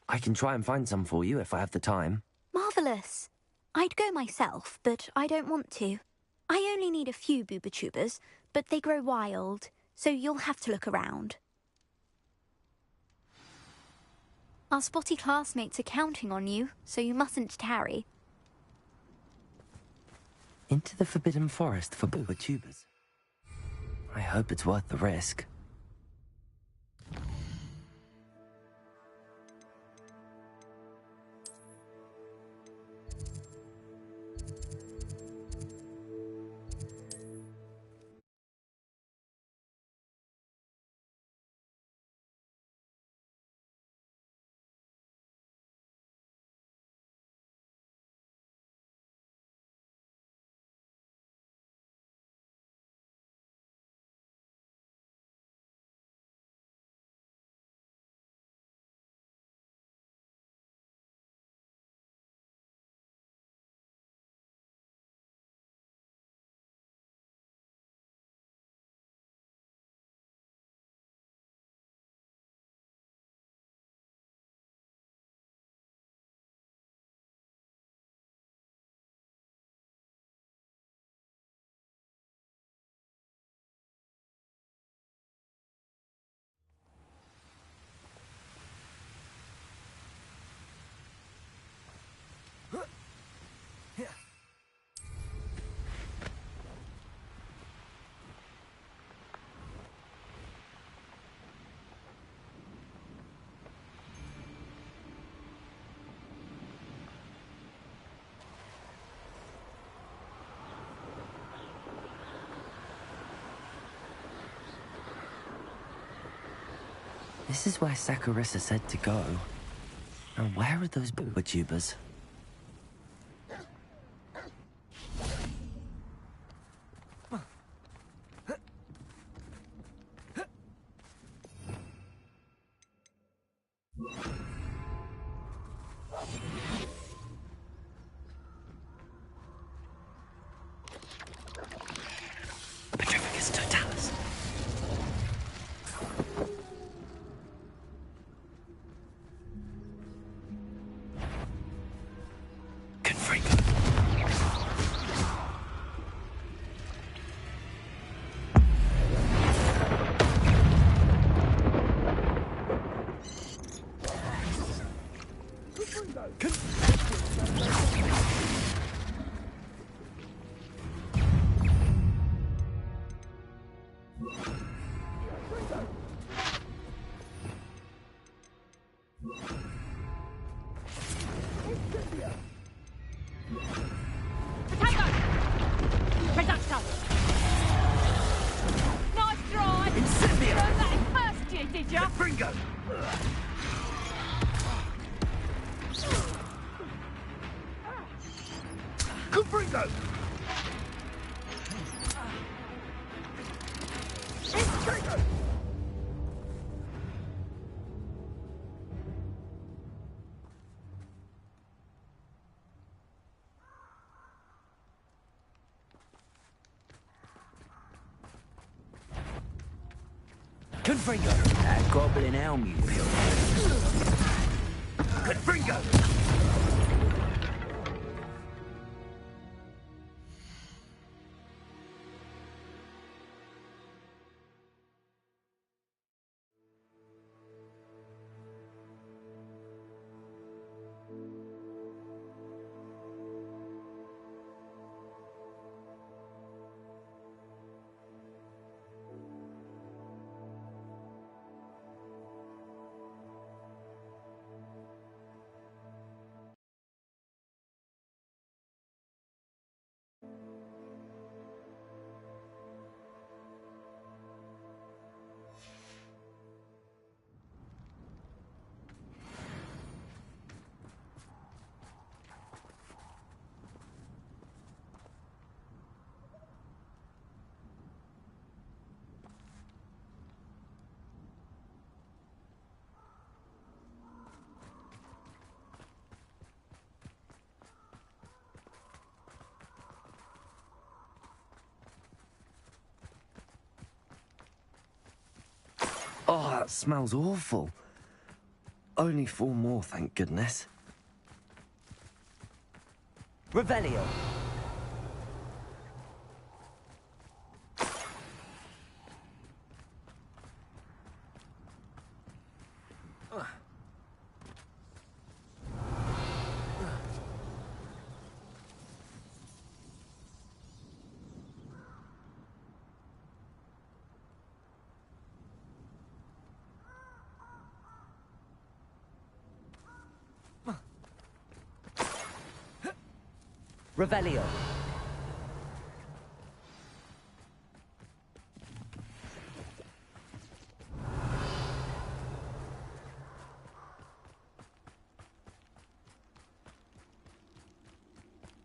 I can try and find some for you if I have the time. Marvellous. I'd go myself, but I don't want to. I only need a few Booba but they grow wild, so you'll have to look around. Our spotty classmates are counting on you, so you mustn't tarry. Into the Forbidden Forest for Booba. I hope it's worth the risk. This is where Saccharissa said to go. Now where are those Booba? Petrificus totalis. Confringo! That goblin elm you built. Confringo! That smells awful. Only 4 more, thank goodness. Revelio. Revelio.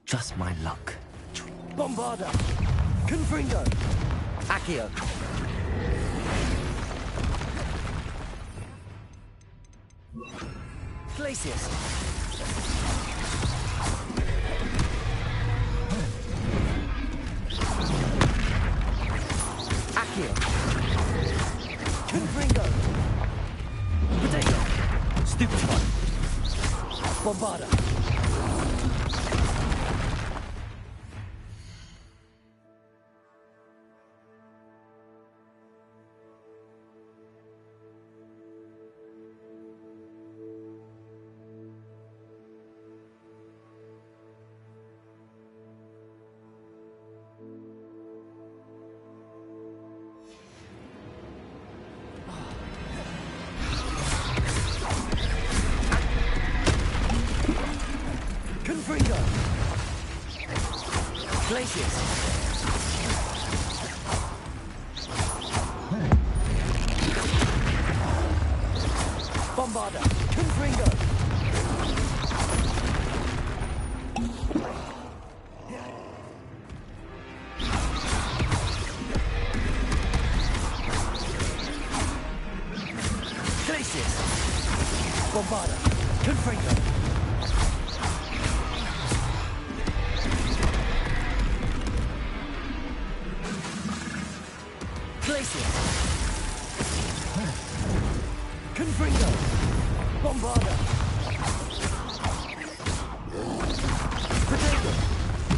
Just my luck. Bombarda! Confringo! Accio! Glacius! Accio! Confringo! Potato! Stupefy! Bombarda! Confringo! Glacius! Bombarda! Confringo! Glacius! Bombarda! Confringo! Glacius! Confringo! Bombarda! Potato!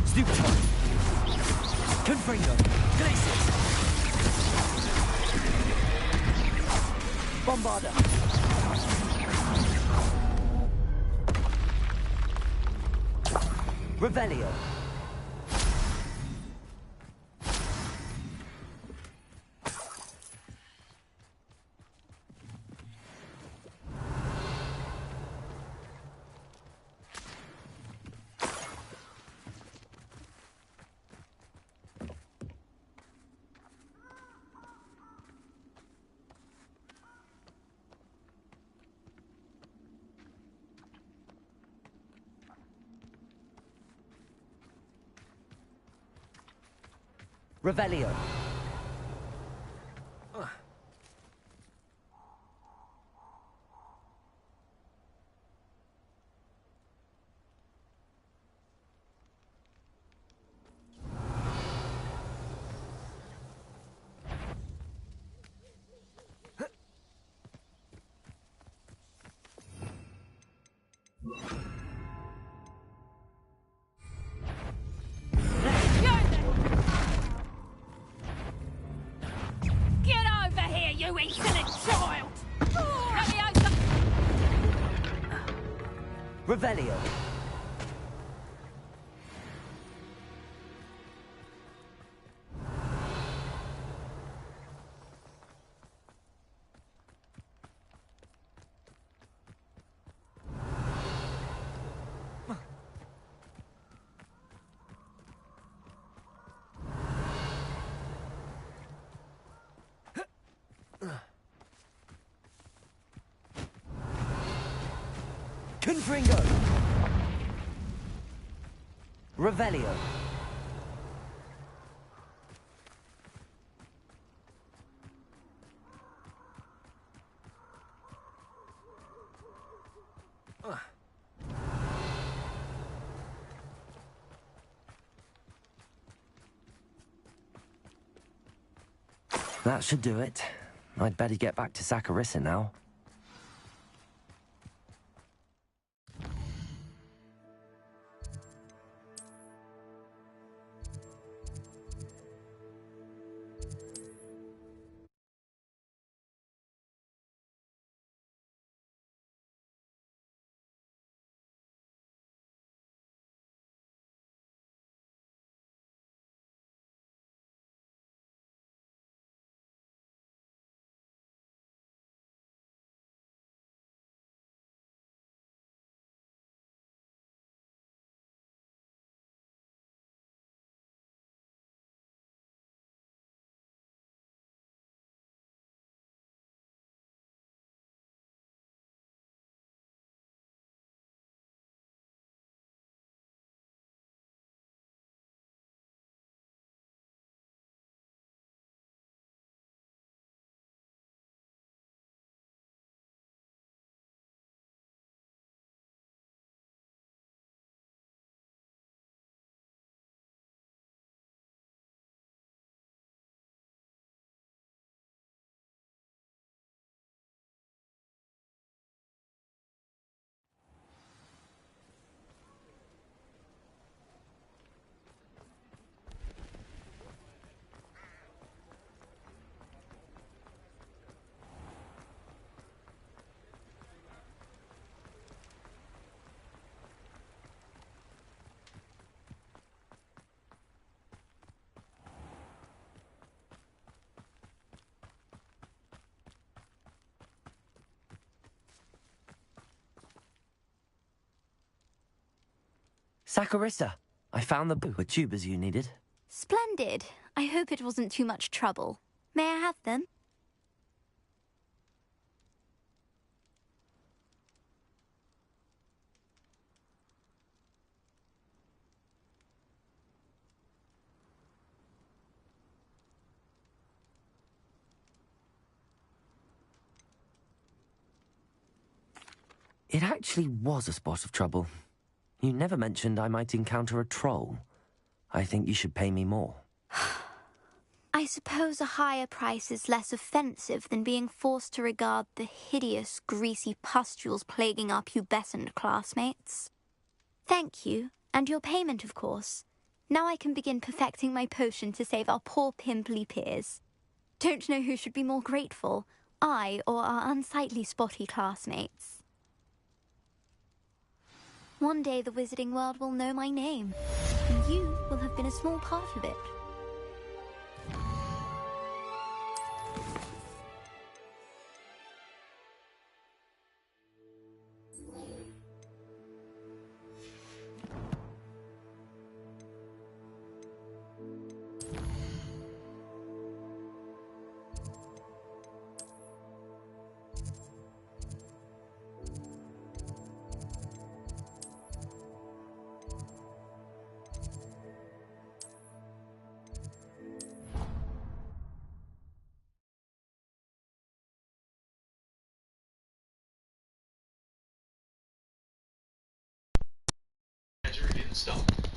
Stupefy! Confringo! Glacius! Bombarda! Revelio! Revelio. You insolent child! Revelio. Confringo! Revelio. That should do it. I'd better get back to Saccharissa now. Saccharissa, I found the tubers you needed. Splendid. I hope it wasn't too much trouble. May I have them? It actually was a spot of trouble. You never mentioned I might encounter a troll. I think you should pay me more. I suppose a higher price is less offensive than being forced to regard the hideous, greasy pustules plaguing our pubescent classmates. Thank you, and your payment, of course. Now I can begin perfecting my potion to save our poor pimply peers. Don't know who should be more grateful, I or our unsightly spotty classmates. One day the wizarding world will know my name, and you will have been a small part of it.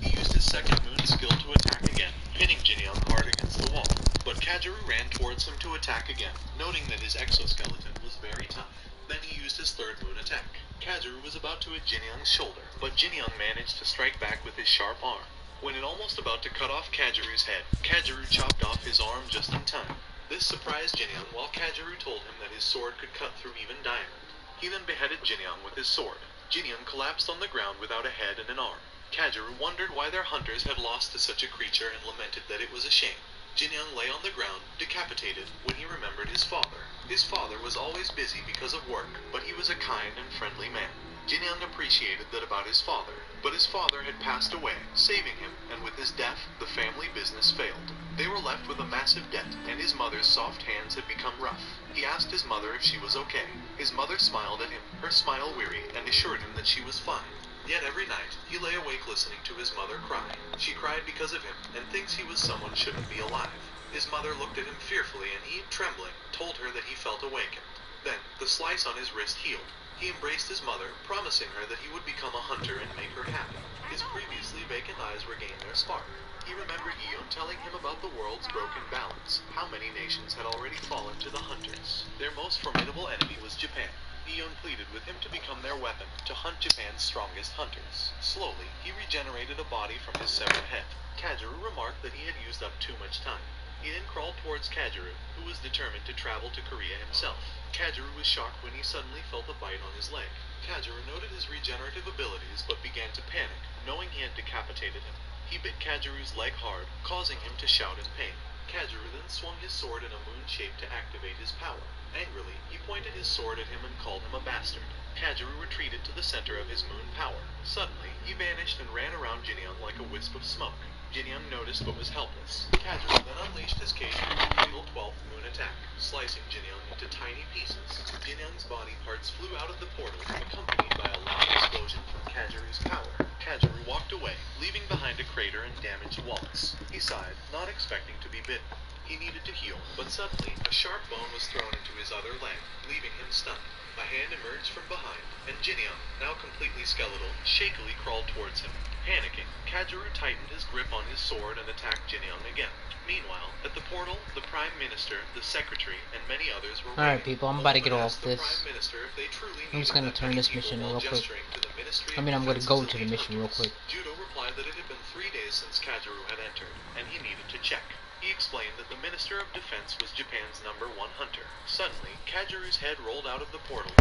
He used his second moon skill to attack again, pinning Jinyoung hard against the wall. But Kageru ran towards him to attack again, noting that his exoskeleton was very tough. Then he used his third moon attack. Kageru was about to hit Jinyoung's shoulder, but Jinyoung managed to strike back with his sharp arm. When it almost about to cut off Kageru's head, Kageru chopped off his arm just in time. This surprised Jinyoung, while Kageru told him that his sword could cut through even diamond. He then beheaded Jinyoung with his sword. Jinyoung collapsed on the ground without a head and an arm. Kageru wondered why their hunters had lost to such a creature and lamented that it was a shame. Jinyoung lay on the ground, decapitated, when he remembered his father. His father was always busy because of work, but he was a kind and friendly man. Jinyoung appreciated that about his father, but his father had passed away, saving him, and with his death, the family business failed. They were left with a massive debt, and his mother's soft hands had become rough. He asked his mother if she was okay. His mother smiled at him, her smile weary, and assured him that she was fine. Yet every night, he lay awake listening to his mother cry. She cried because of him, and thinks he was someone shouldn't be alive. His mother looked at him fearfully, and he, trembling, told her that he felt awakened. Then, the slice on his wrist healed. He embraced his mother, promising her that he would become a hunter and make her happy. His previously vacant eyes regained their spark. He remembered Eon telling him about the world's broken balance, how many nations had already fallen to the hunters. Their most formidable enemy was Japan. Eon pleaded with him to become their weapon, to hunt Japan's strongest hunters. Slowly, he regenerated a body from his severed head. Kageru remarked that he had used up too much time. He then crawled towards Kageru, who was determined to travel to Korea himself. Kageru was shocked when he suddenly felt a bite on his leg. Kageru noted his regenerative abilities but began to panic, knowing he had decapitated him. He bit Kageru's leg hard, causing him to shout in pain. Kageru then swung his sword in a moon shape to activate his power. Angrily, he pointed his sword at him and called him a bastard. Kageru retreated to the center of his moon power. Suddenly, he vanished and ran around Jinyoung like a wisp of smoke. Jinyoung noticed but was helpless. Kageru then unleashed his cage with a fatal 12th moon attack, slicing Jinyoung into tiny pieces. Jinyoung's body parts flew out of the portal, accompanied by a loud explosion from Kageru's power. Kageru walked away, leaving behind a crater and damaged walls. He sighed, not expecting to be bitten. He needed to heal, but suddenly, a sharp bone was thrown into his other leg, leaving him stunned. A hand emerged from behind, and Jinyoung, now completely skeletal, shakily crawled towards him. Panicking, Kageru tightened his grip on his sword and attacked Jinyoung again. Meanwhile, at the portal, the Prime Minister, the Secretary, and many others were Alright people, I'm about to get off this. I'm just gonna turn this mission real quick. I'm gonna go to the mission real quick. Judo replied that it had been 3 days since Kageru had entered, and he needed to check. He explained that the Minister of Defense was Japan's #1 hunter. Suddenly, Kageru's head rolled out of the portal.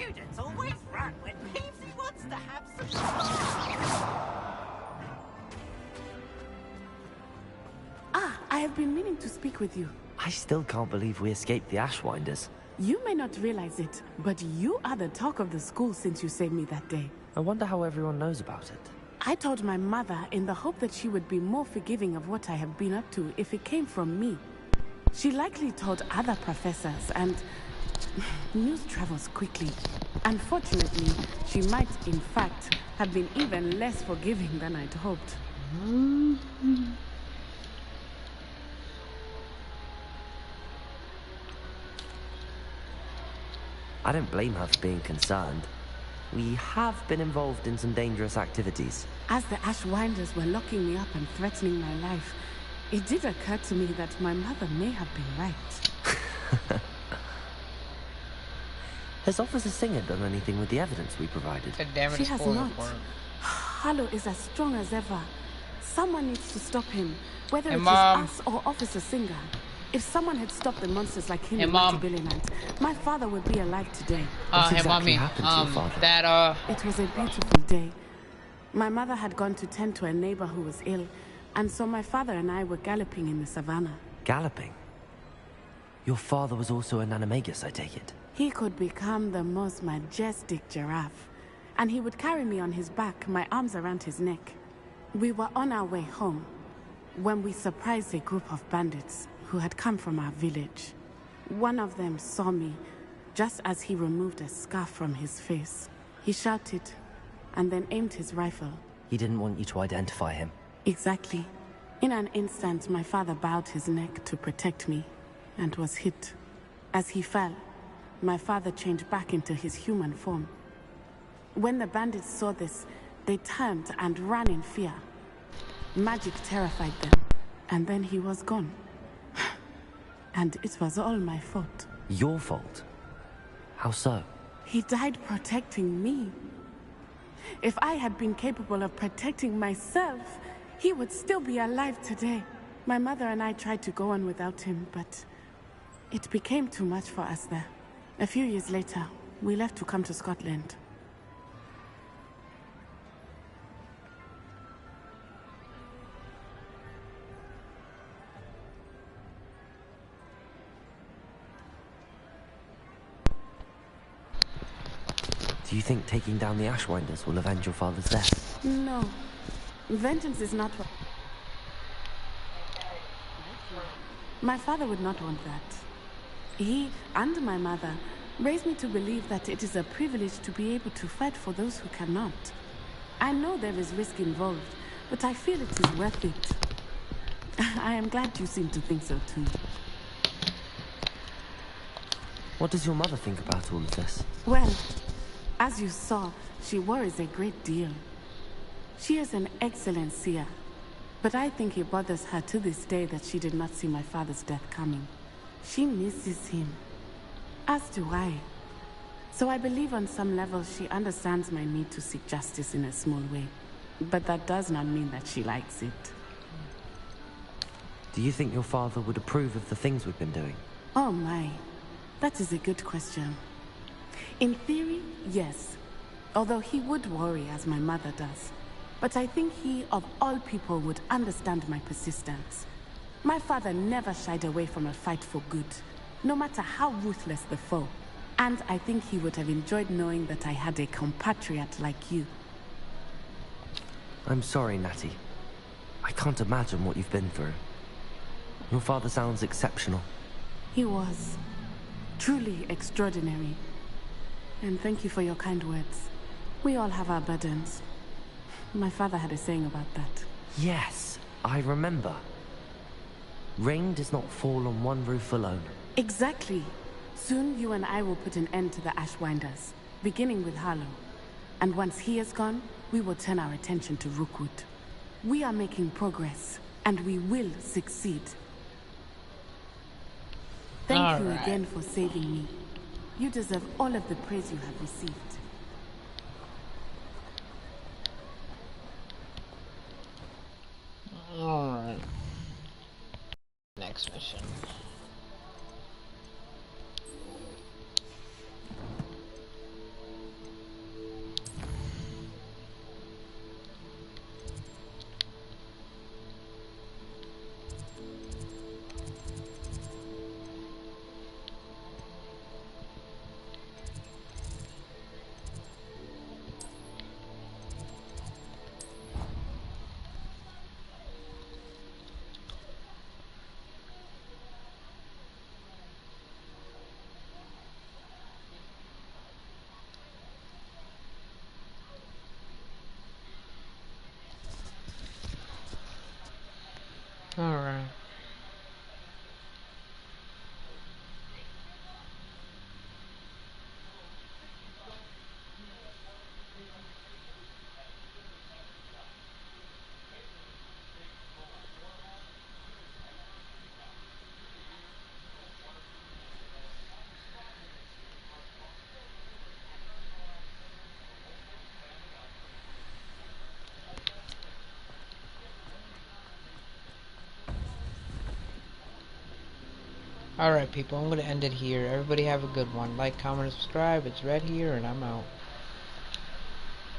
Students always run when Peasy wants to have some fun. Ah, I have been meaning to speak with you. I still can't believe we escaped the Ashwinders. You may not realize it, but you are the talk of the school since you saved me that day. I wonder how everyone knows about it. I told my mother in the hope that she would be more forgiving of what I have been up to if it came from me. She likely told other professors, and news travels quickly. Unfortunately, she might, in fact, have been even less forgiving than I'd hoped. I don't blame her for being concerned. We have been involved in some dangerous activities. As the Ashwinders were locking me up and threatening my life, it did occur to me that my mother may have been right. Has Officer Singer done anything with the evidence we provided? She has not. Harlow is as strong as ever. Someone needs to stop him, whether it is us or Officer Singer. If someone had stopped the monsters like him in Billyland, my father would be alive today. What exactly happened to your father? It was a beautiful day. My mother had gone to tend to a neighbor who was ill, and so my father and I were galloping in the savannah. Galloping? Your father was also an animagus, I take it? He could become the most majestic giraffe, and he would carry me on his back, my arms around his neck. We were on our way home when we surprised a group of bandits who had come from our village. One of them saw me just as he removed a scarf from his face. He shouted and then aimed his rifle. He didn't want you to identify him. Exactly. In an instant, my father bowed his neck to protect me and was hit. As he fell, my father changed back into his human form. When the bandits saw this, they turned and ran in fear. Magic terrified them, and then he was gone. And it was all my fault. Your fault? How so? He died protecting me. If I had been capable of protecting myself, he would still be alive today. My mother and I tried to go on without him, but it became too much for us there. A few years later, we left to come to Scotland. Do you think taking down the Ashwinders will avenge your father's death? No. Vengeance is not what... My father would not want that. He and my mother raised me to believe that it is a privilege to be able to fight for those who cannot. I know there is risk involved, but I feel it is worth it. I am glad you seem to think so too. What does your mother think about all of this? Well, as you saw, she worries a great deal. She is an excellent seer, but I think it bothers her to this day that she did not see my father's death coming. She misses him, as do I. So I believe on some level she understands my need to seek justice in a small way. But that does not mean that she likes it. Do you think your father would approve of the things we've been doing? Oh my, that is a good question. In theory, yes. Although he would worry as my mother does. But I think he, of all people, would understand my persistence. My father never shied away from a fight for good, no matter how ruthless the foe. And I think he would have enjoyed knowing that I had a compatriot like you. I'm sorry, Natty. I can't imagine what you've been through. Your father sounds exceptional. He was. Truly extraordinary. And thank you for your kind words. We all have our burdens. My father had a saying about that. Yes, I remember. Rain does not fall on one roof alone. Exactly. Soon you and I will put an end to the Ashwinders, beginning with Harlow. And once he is gone, we will turn our attention to Rookwood. We are making progress, and we will succeed. Thank you again for saving me. You deserve all of the praise you have received. Alright. Next mission. Alright people, I'm gonna end it here. Everybody have a good one. Like, comment, and subscribe. It's Red here, and I'm out.